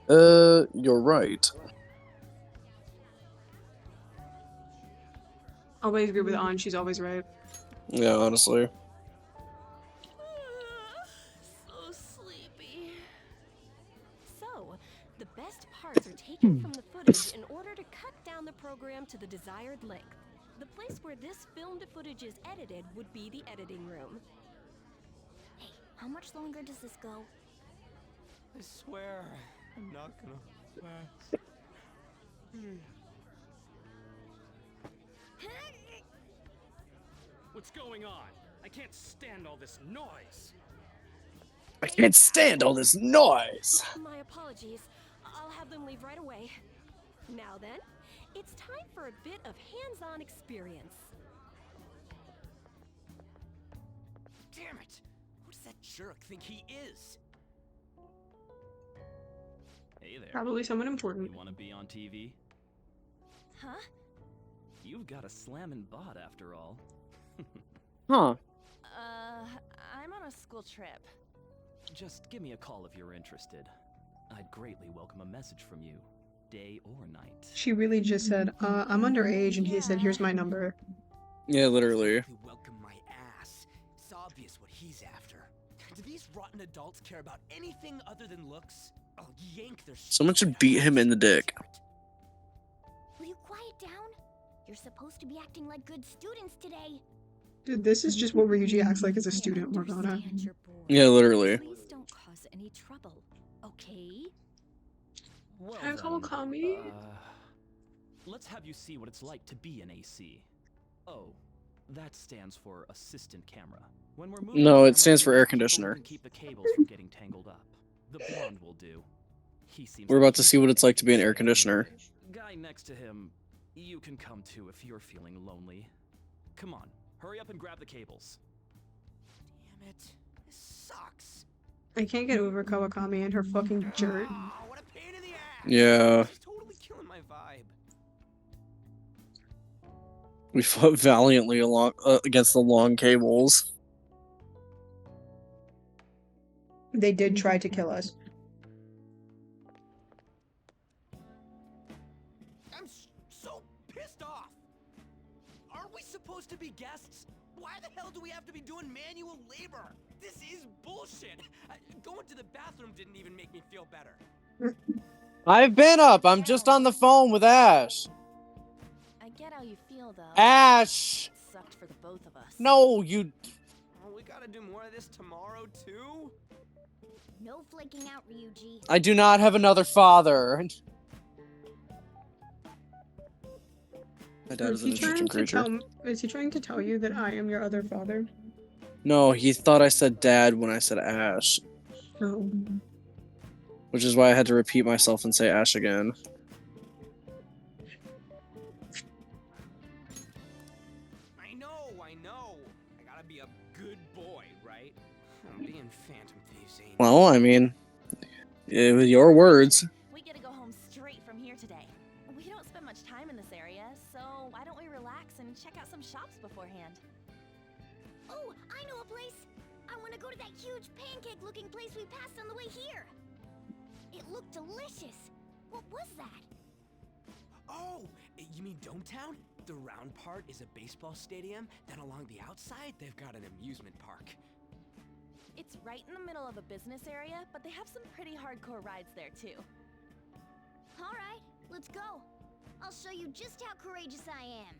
You're right. Always agree with An, she's always right. Yeah, honestly. So sleepy. So, the best parts are taken from the footage in order to cut down the program to the desired length. The place where this filmed footage is edited would be the editing room. Hey, how much longer does this go? I swear, I'm not gonna last. What's going on? I can't stand all this noise. I can't stand all this noise. My apologies. I'll have them leave right away. Now then, it's time for a bit of hands-on experience. Damn it! Who does that jerk think he is? Hey there. Probably someone important. You want to be on TV? Huh? You've got a slammin' bot after all. Huh. I'm on a school trip. Just give me a call if you're interested. I'd greatly welcome a message from you, day or night. She really just said, I'm underage, and he said, here's my number. Yeah, literally. Welcome my ass. It's obvious what he's after. Do these rotten adults care about anything other than looks? I'll yank their Someone should beat him in the dick. Will you quiet down? You're supposed to be acting like good students today. Dude, this is just what Ryuji acts like as a student, Morgana. Understand you're bored. Yeah, literally. Please don't cause any trouble, okay? Well Can I call then, Kami? let's have you see what it's like to be an AC. Oh, that stands for assistant camera. When we're moving No, the it stands camera, for air people conditioner. can keep the cables from getting tangled up. The blonde will do. He seems We're like about to see what it's like to be an air conditioner. Guy next to him, you can come too if you're feeling lonely. Come on, hurry up and grab the cables. Damn it. This sucks. I can't get over Kawakami and her fucking jerk. Oh, what a pain in the ass. Yeah. She's totally killing my vibe. We fought valiantly along against the long cables. They did try to kill us. I'm so pissed off. Aren't we supposed to be guests? Why the hell do we have to be doing manual labor? This is bullshit. Going to the bathroom didn't even make me feel better. I've been up. I'm just on the phone with Ash. I get how you feel, though. Ash! It sucked for the both of us. No, you... Oh, we gotta do more of this tomorrow, too? No flaking out, Ryuji. I do not have another father. My dad is an interesting creature. Is he trying to tell you that I am your other father? No, he thought I said dad when I said Ash. No. Which is why I had to repeat myself and say Ash again. I know. I gotta be a good boy, right? I'm being Phantom Thieves ain't. Well, I mean, with your words. We get to go home straight from here today. We don't spend much time in this area, so why don't we relax and check out some shops beforehand? Oh, I know a place. I want to go to that huge pancake-looking place we passed on the way here. It looked delicious. What was that? Oh, you mean Dometown? The round part is a baseball stadium, then along the outside, they've got an amusement park. It's right in the middle of a business area, but they have some pretty hardcore rides there too. All right, let's go. I'll show you just how courageous I am.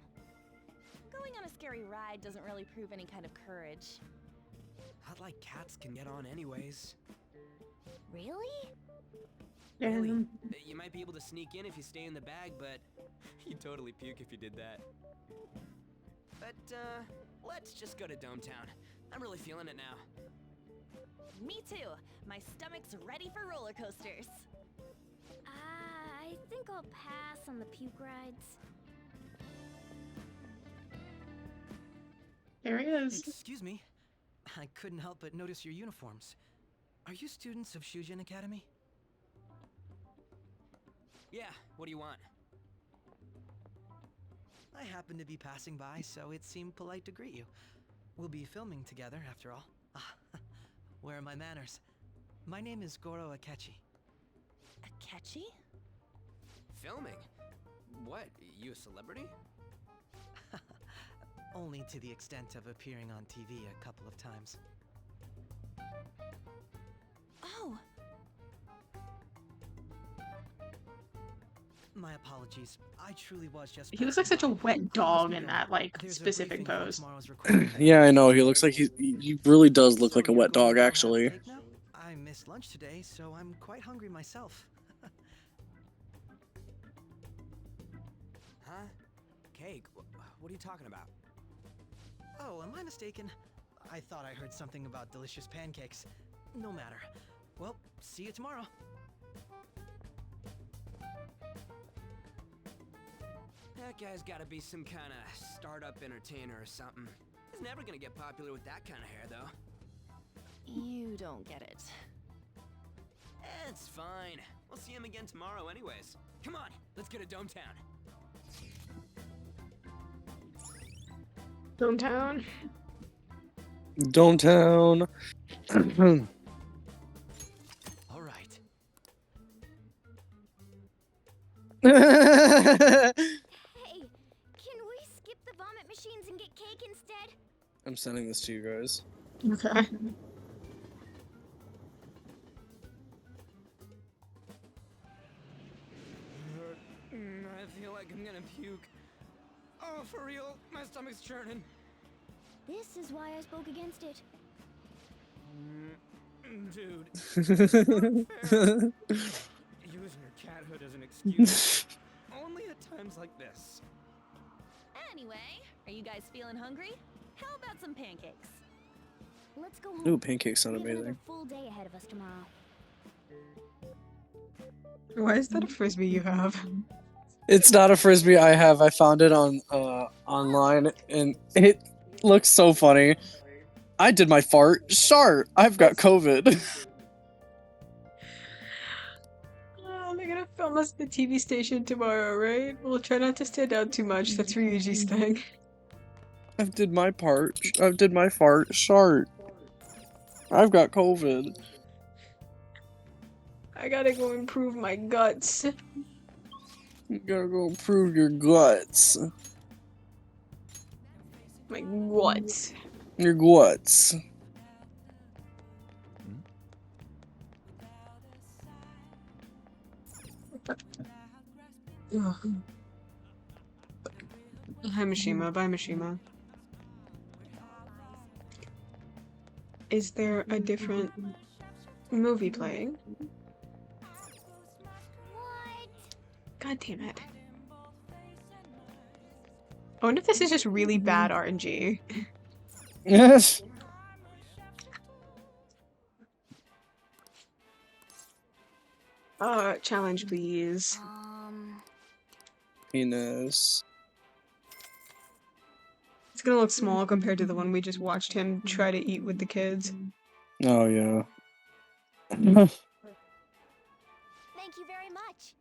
Going on a scary ride doesn't really prove any kind of courage. Not like cats can get on anyways. Really? Really? You might be able to sneak in if you stay in the bag, but you'd totally puke if you did that. But, let's just go to Dometown. I'm really feeling it now. Me too. My stomach's ready for roller coasters. I think I'll pass on the puke rides. There he is. Excuse me. I couldn't help but notice your uniforms. Are you students of Shujin Academy? Yeah, what do you want? I happened to be passing by, so it seemed polite to greet you. We'll be filming together, after all. Where are my manners? My name is Goro Akechi. Akechi? Filming? What, you a celebrity? Only to the extent of appearing on TV a couple of times. Oh! My apologies. I truly was just... He looks like such a wet dog in that, like, specific pose. Yeah, I know. He looks like he really does look like a wet dog, actually. I missed lunch today, so I'm quite hungry myself. Huh? Cake? What are you talking about? Oh, am I mistaken? I thought I heard something about delicious pancakes. No matter. Well, see you tomorrow. That guy's gotta be some kind of startup entertainer or something. He's never gonna get popular with that kind of hair, though. You don't get it. It's fine. We'll see him again tomorrow anyways. Come on, let's go to Dometown. Hometown. Dometown. All right. Hey, can we skip the vomit machines and get cake instead? I'm sending this to you guys. Okay. I feel like I'm gonna puke. Oh, for real? My stomach's churning. This is why I spoke against it. Dude. Using your cathood as an excuse. Only at times like this. Anyway, are you guys feeling hungry? How about some pancakes? Let's go home. Ooh, pancakes sound We have another amazing. full day ahead of us tomorrow. Why is that a frisbee you have? It's not a frisbee I have. I found it on online, and it looks so funny. I did my fart. Shart. I've got COVID. Oh, they're gonna film us at the TV station tomorrow, right? We'll try not to stand out too much. That's Ryuji's thing. I did my part. I did my fart. Shart. I've got COVID. I gotta go improve my guts. You gotta go improve your guts. My guts. Your guts. Ugh. Hi, Mishima. Bye, Mishima. Is there a different movie playing? God damn it. I wonder if this is just really bad RNG. Yes. Challenge, please. Penis. It's gonna look small compared to the one we just watched him try to eat with the kids. Oh yeah. Thank you very much.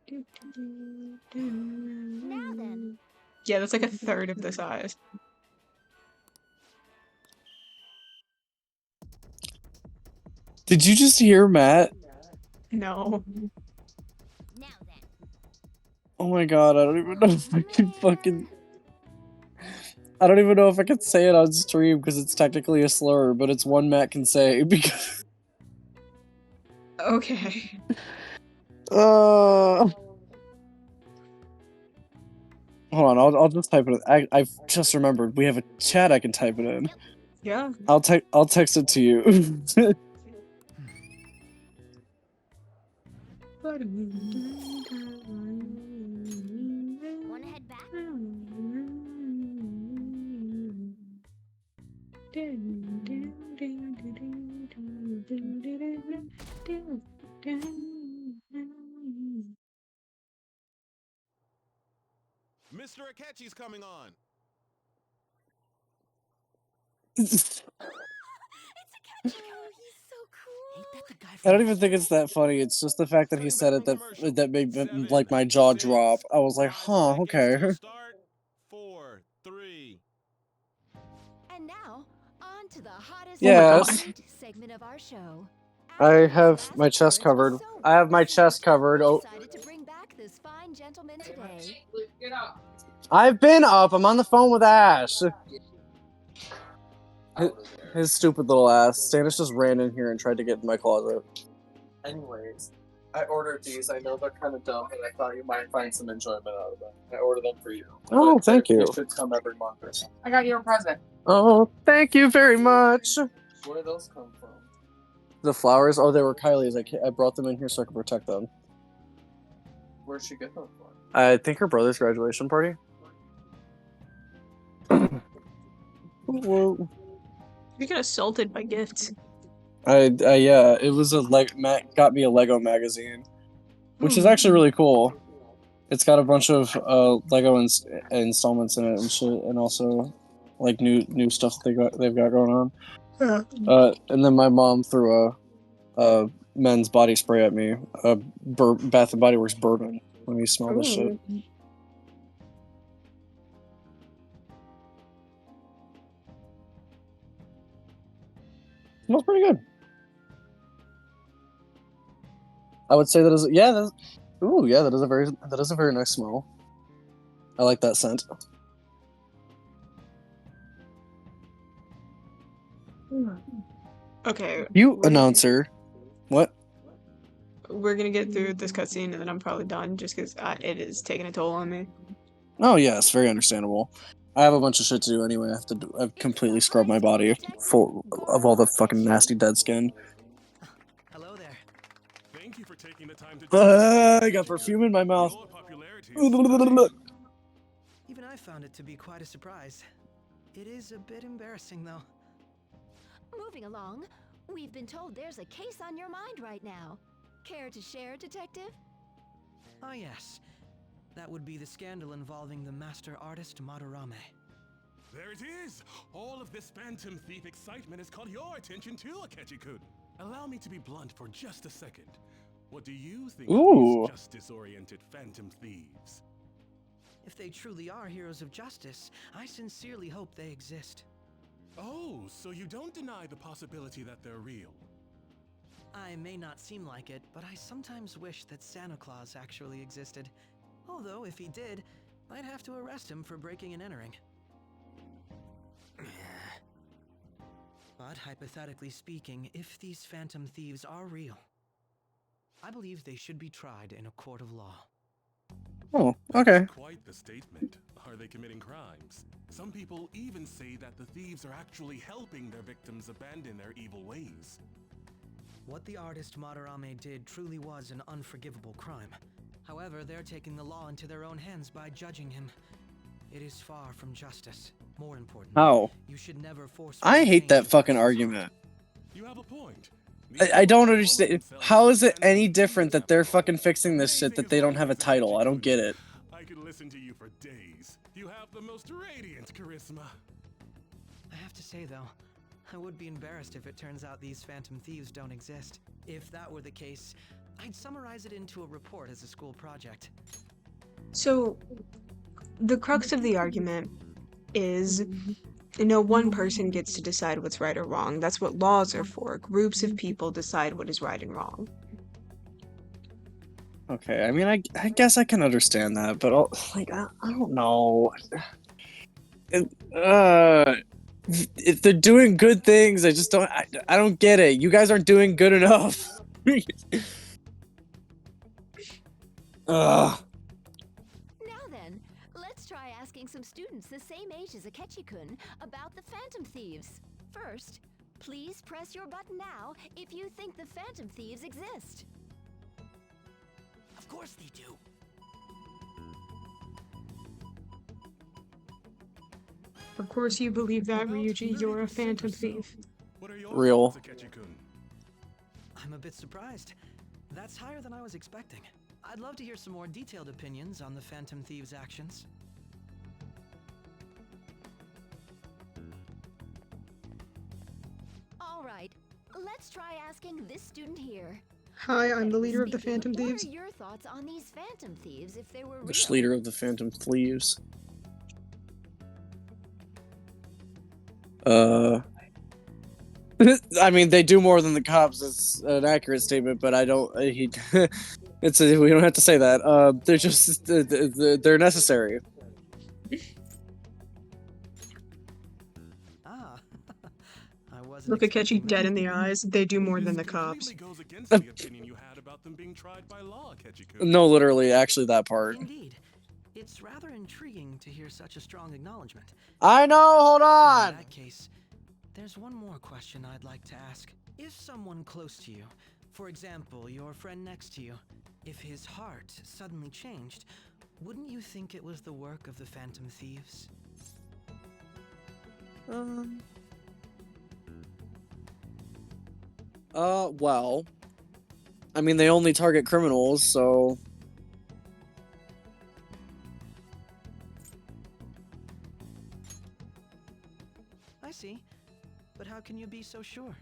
Now then. Yeah, that's like a third of the size. Did you just hear Matt? No. Now then. Oh my god, I don't even know if I can fucking... I don't even know if I can say it on stream because it's technically a slur, but it's one Matt can say because... Okay. Hold on, I'll just type it in. I've just remembered, we have a chat I can type it in. Yeah. I'll text it to you. Wanna head back? Mr. Akechi's coming on. It's Akechi! Oh, he's so cool! Ain't that the guy I from don't even think it's that funny. It's just the fact that he said it that made like my jaw drop. I was like, huh, okay. Start. 4, 3. And now, on to the hottest Yes. segment of our show. I have my chest covered. I have my chest covered. Oh, Decided to bring back this fine gentleman today. I've been up. I'm on the phone with Ash. His stupid little ass. Stannis just ran in here and tried to get in my closet. Anyways, I ordered these. I know they're kind of dumb, but I thought you might find some enjoyment out of them. I ordered them for you. Oh, thank you. They should come every month or something. I got you a present. Oh, thank you very much. Where do those come from? The flowers? Oh, they were Kylie's. I brought them in here so I could protect them. Where'd she get them from? I think her brother's graduation party. Whoa. You get assaulted by gifts. Yeah, it was Matt got me a Lego magazine, which is actually really cool. It's got a bunch of Lego installments in it and shit, and also like new stuff that they've got going on. And then my mom threw a men's body spray at me, Bath and Body Works bourbon. Let me smell this shit. Smells pretty good. I would say that is that is a very nice smell. I like that scent. Okay. You announcer. What? We're gonna get through this cutscene and then I'm probably done just because it is taking a toll on me. Oh yes, very understandable. I have a bunch of shit to do anyway. I've completely scrubbed my body full of all the fucking nasty dead skin. Hello there. Thank you for taking the time to I got perfume in my mouth. Even I found it to be quite a surprise. It is a bit embarrassing, though. Moving along, we've been told there's a case on your mind right now. Care to share, Detective? Ah, yes. That would be the scandal involving the master artist Madarame. There it is! All of this Phantom Thief excitement has caught your attention too, Akechi-kun. Allow me to be blunt for just a second. What do you think of these justice-oriented Phantom Thieves? If they truly are heroes of justice, I sincerely hope they exist. Oh, so you don't deny the possibility that they're real? I may not seem like it, but I sometimes wish that Santa Claus actually existed. Although, if he did, I'd have to arrest him for breaking and entering. But hypothetically speaking, if these Phantom Thieves are real, I believe they should be tried in a court of law. Oh, okay. That's quite the statement. Are they committing crimes? Some people even say that the thieves are actually helping their victims abandon their evil ways. What the artist Madarame did truly was an unforgivable crime. However, they're taking the law into their own hands by judging him. It is far from justice. More important, How? You should never force. I hate that fucking argument. You have a point. I don't understand. How is it any different that they're fucking fixing this shit that they don't have a title? I don't get it. I could listen to you for days. You have the most radiant charisma. I have to say though, I would be embarrassed if it turns out these Phantom Thieves don't exist. If that were the case, I'd summarize it into a report as a school project. So, the crux of the argument is, no one person gets to decide what's right or wrong. That's what laws are for. Groups of people decide what is right and wrong. Okay, I mean, I guess I can understand that, but like, I don't know. If they're doing good things, I just don't. I don't get it. You guys aren't doing good enough. Now then, let's try asking some students the same age as Akechi-kun about the Phantom Thieves. First, please press your button now if you think the Phantom Thieves exist. Of course they do. Of course you believe that, Ryuji. You're a Phantom Thief. What are your Real. thoughts, Akechi-kun? I'm a bit surprised. That's higher than I was expecting. I'd love to hear some more detailed opinions on the Phantom Thieves' actions. All right, let's try asking this student here. Hi, I'm the leader of the Speaking, Phantom Thieves. What are your thoughts on these Phantom Thieves if they were real? The leader of the Phantom Thieves. I mean, they do more than the cops. It's an accurate statement, but I don't. We don't have to say that. They're just they're necessary. I wasn't. Look Akechi dead in the eyes. They do more than the cops. Goes against the opinion you had about them being tried by law, Akechi-kun. No, literally, actually, that part. Indeed. It's rather intriguing to hear such a strong acknowledgement. I know. Hold on. In that case, there's one more question I'd like to ask. If someone close to you, for example, your friend next to you, if his heart suddenly changed, wouldn't you think it was the work of the Phantom Thieves? Well, I mean, they only target criminals, so. I see. But how can you be so sure?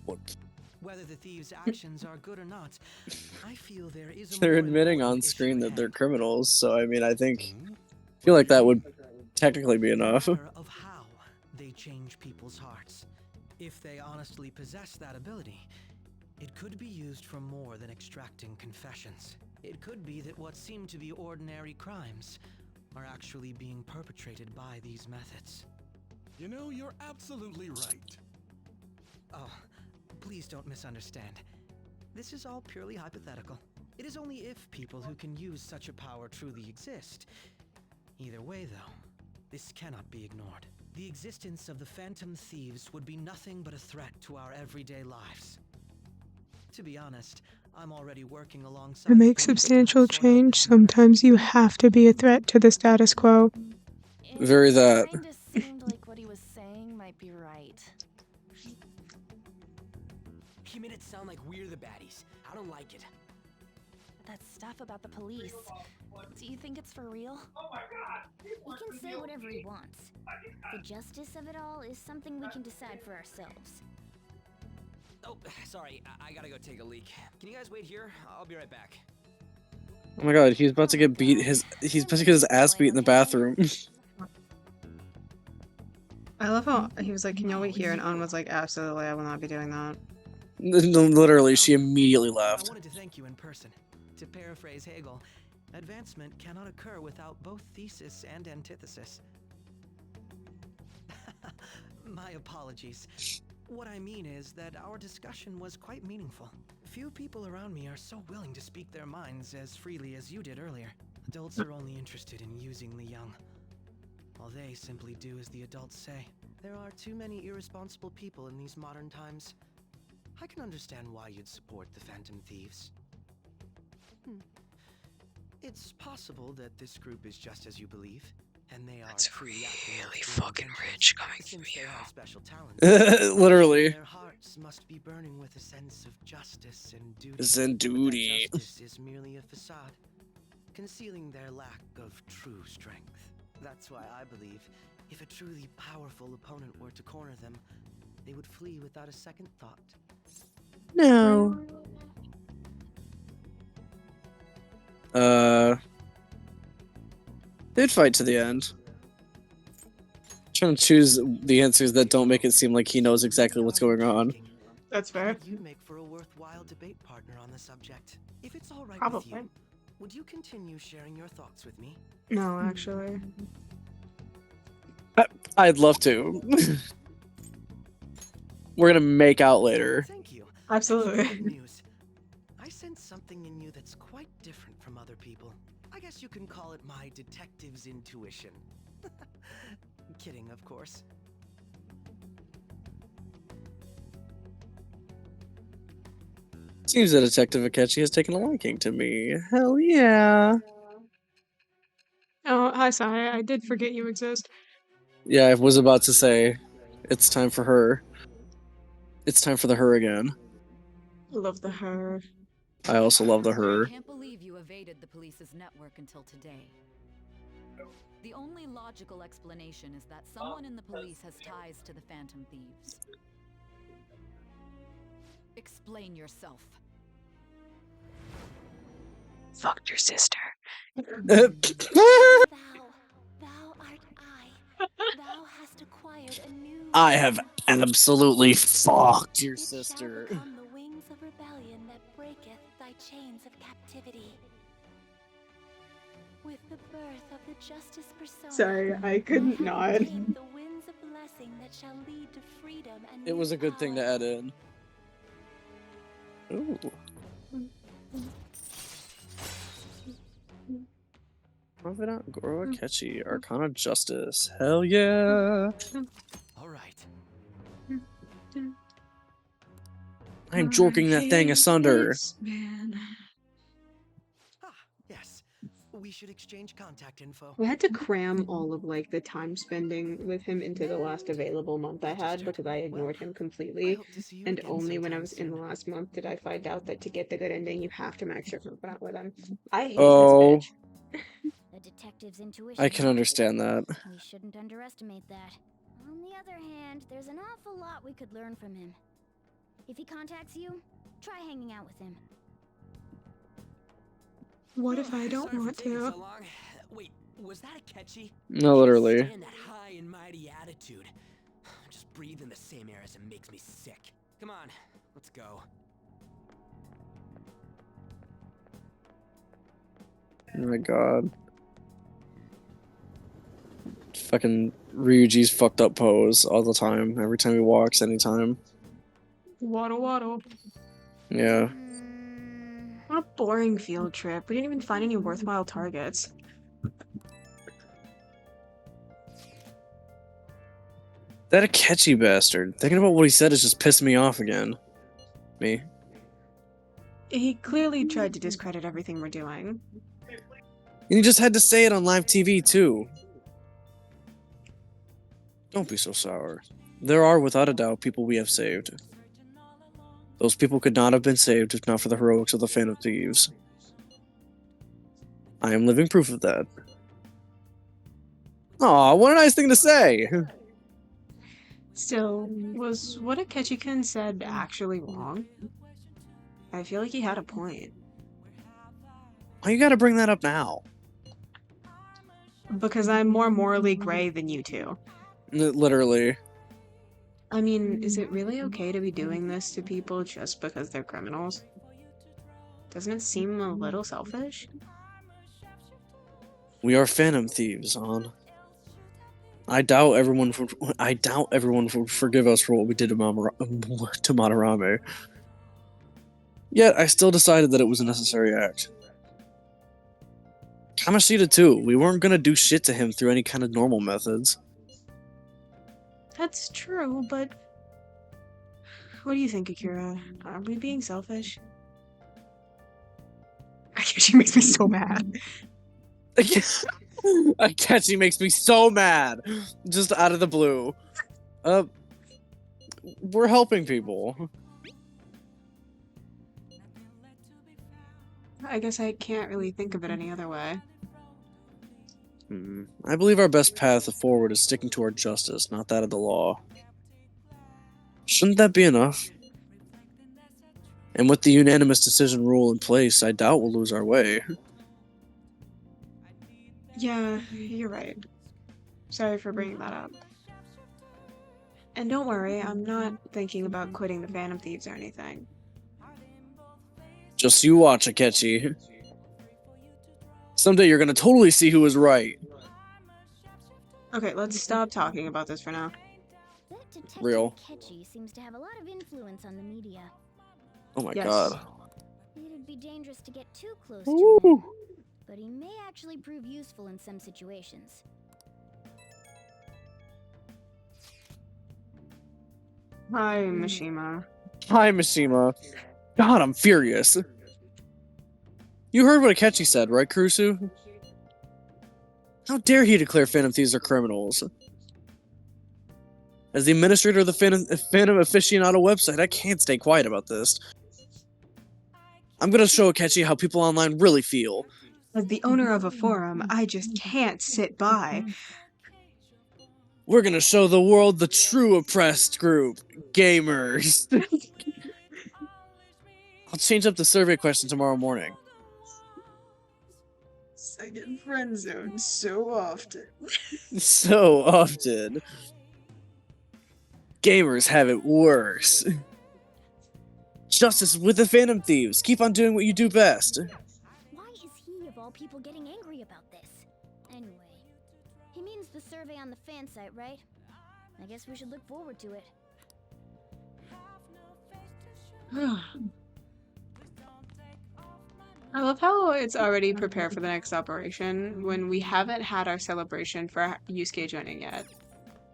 What? Whether the thieves' actions are good or not, I feel there is a They're more admitting on important issue screen that ahead. they're criminals, so I mean, I feel like that would technically be enough. Matter of how they change people's hearts. If they honestly possess that ability, it could be used for more than extracting confessions. It could be that what seem to be ordinary crimes are actually being perpetrated by these methods. You know, you're absolutely right. Oh, please don't misunderstand. This is all purely hypothetical. It is only if people who can use such a power truly exist. Either way, though, this cannot be ignored. The existence of the Phantom Thieves would be nothing but a threat to our everyday lives. To be honest, I'm already working alongside. To make police help substantial sort out change, this matter. sometimes you have to be a threat to the status quo. Very that. Kinda seemed like what he was saying might be right. He made it sound like we're the baddies. I don't like it. That stuff about the police. Do you think it's for real? He can say whatever he wants. The justice of it all is something we can decide for ourselves. Oh, sorry. I gotta go take a leak. Can you guys wait here? I'll be right back. Oh my god, he's about to get he's about to get his ass beat in the bathroom. I love how he was like, "Can y'all wait here?" And An was like, "Absolutely, I will not be doing that." Literally, she immediately I left. wanted to thank you in person. To paraphrase Hegel, advancement cannot occur without both thesis and antithesis. My apologies. What I mean is that our discussion was quite meaningful. Few people around me are so willing to speak their minds as freely as you did earlier. Adults are only interested in using the young. While they simply do as the adults say. There are too many irresponsible people in these modern times. I can understand why you'd support the Phantom Thieves. It's possible that this group is just as you believe, and they are truly acting with true intentions, since they have special talents. Literally. Their hearts must be burning with a sense of justice and duty. And duty. But that justice is merely a facade, concealing their lack of true strength. That's why I believe if a truly powerful opponent were to corner them, they would flee without a second thought. No. They'd fight to the end. Trying to choose the answers that don't make it seem like he knows exactly what's going on. That's fair. You'd make for a worthwhile debate partner on the subject. If it's all right with Probably. you, would you continue sharing your thoughts with me? No, actually. I'd love to. We're gonna make out later. Thank you. Absolutely. Good news. I sense something in you that's quite different from other people. I guess you can call it my detective's intuition. Kidding, of course. Seems that Detective Akechi has taken a liking to me. Hell yeah. Oh, hi, Sai. I did forget you exist. Yeah, I was about to say, it's time for her. It's time for the her again. Love the her. I also love the her. I can't believe you evaded the police's network until today. The only logical explanation is that someone in the police has ties to the Phantom Thieves. Explain yourself. Fucked your sister. Thou art I. Thou hast acquired a new. I have absolutely fucked your sister. Become the wings of rebellion that breaketh thy chains of captivity. With the birth of the justice persona. Sorry, I couldn't not. The winds of blessing that shall lead to freedom and It was a good thing to add in. Ooh. Confidant Goro Akechi, Arcana Justice. Hell yeah! All right. I'm jorking that thing asunder. Ah, yes. we should exchange contact info. I had to cram all of like the time spending with him into the last available month I had because I ignored him completely. And only when I was in the last month did I find out that to get the good ending, you have to max your confidant with him. I hate Oh, this bitch. The detective's intuition. I can understand that. We shouldn't underestimate that. On the other hand, there's an awful lot we could learn from him. If he contacts you, try hanging out with him. What if I don't want to? So long. Wait, was that a catchy? No, literally. Can't stand that high and mighty attitude. Just breathing the same air as him makes me sick. Come on, let's go. Oh my god. Fucking Ryuji's fucked up pose all the time. Every time he walks, anytime. Waddle waddle. Yeah. What a boring field trip. We didn't even find any worthwhile targets. That Akechi bastard. Thinking about what he said is just pissing me off again. Me. He clearly tried to discredit everything we're doing. And he just had to say it on live TV, too. Don't be so sour. There are, without a doubt, people we have saved. Those people could not have been saved if not for the heroics of the Phantom Thieves. I am living proof of that. Aw, what a nice thing to say! Still, was what Akechi-kun said actually wrong? I feel like he had a point. Why you gotta bring that up now? Because I'm more morally gray than you two. Literally. I mean, is it really okay to be doing this to people just because they're criminals? Doesn't it seem a little selfish? We are Phantom Thieves, An. I doubt everyone would forgive us for what we did to Madarame. Yet, I still decided that it was a necessary act. Kamoshida too. We weren't gonna do shit to him through any kind of normal methods. That's true, but... What do you think, Akira? Are we being selfish? Akechi makes me so mad. Akechi makes me so mad! Just out of the blue. We're helping people. I guess I can't really think of it any other way. I believe our best path forward is sticking to our justice, not that of the law. Shouldn't that be enough? And with the unanimous decision rule in place, I doubt we'll lose our way. Yeah, you're right. Sorry for bringing that up. And don't worry, I'm not thinking about quitting the Phantom Thieves or anything. Just you watch, Akechi. Someday you're gonna totally see who was right. Okay, let's stop talking about this for now. That detective Real. Akechi seems to have a lot of influence on the media. Oh my Yes. god. It'd be dangerous to get too close to him, Ooh. but he may actually prove useful in some situations. Hi, Mishima. Hi, Mishima. God, I'm furious. You heard what Akechi said, right, Kurusu? How dare he declare Phantom Thieves are criminals? As the administrator of the Phantom Aficionado website, I can't stay quiet about this. I'm gonna show Akechi how people online really feel. As the owner of a forum, I just can't sit by. We're gonna show the world the true oppressed group, gamers. I'll change up the survey question tomorrow morning. I get friend zoned so often. So often. Gamers have it worse. Justice with the Phantom Thieves. Keep on doing what you do best. Why is he, of all people, getting angry about this? Anyway, he means the survey on the fan site, right? I guess we should look forward to it. I love how it's already prepared for the next operation when we haven't had our celebration for Yusuke joining yet.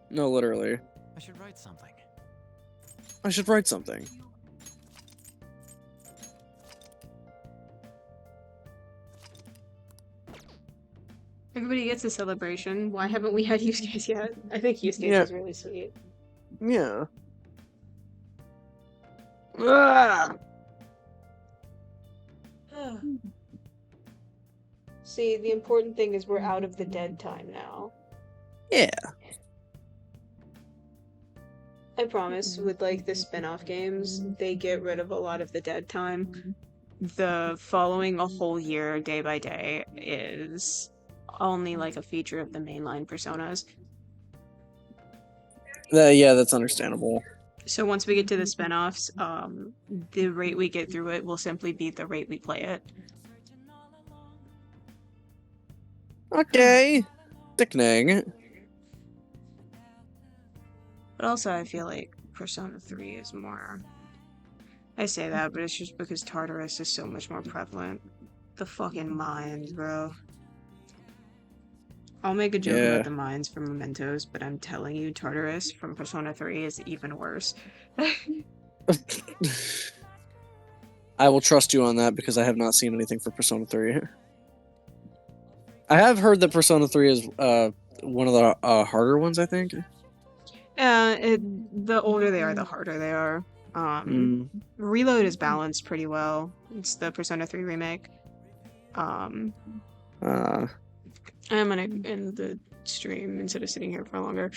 No, literally. I should write something. I should write something. Everybody gets a celebration. Why haven't we had use case yet? I think use case Yeah. is really sweet. Yeah. Ah! See, the important thing is we're out of the dead time now. Yeah. I promise, with like the spin-off games, they get rid of a lot of the dead time. The following a whole year, day by day, is only like a feature of the mainline personas. Yeah, that's understandable. So once we get to the spin-offs, the rate we get through it will simply be the rate we play it. Okay. Sickening. But also, I feel like Persona 3 is more... I say that, but it's just because Tartarus is so much more prevalent. The fucking mines, bro. I'll make a joke Yeah. about the mines from Mementos, but I'm telling you, Tartarus from Persona 3 is even worse. I will trust you on that because I have not seen anything for Persona 3. I have heard that Persona 3 is one of the harder ones, I think. The older they are, the harder they are. Reload is balanced pretty well. It's the Persona 3 remake. I'm gonna end the stream instead of sitting here for longer.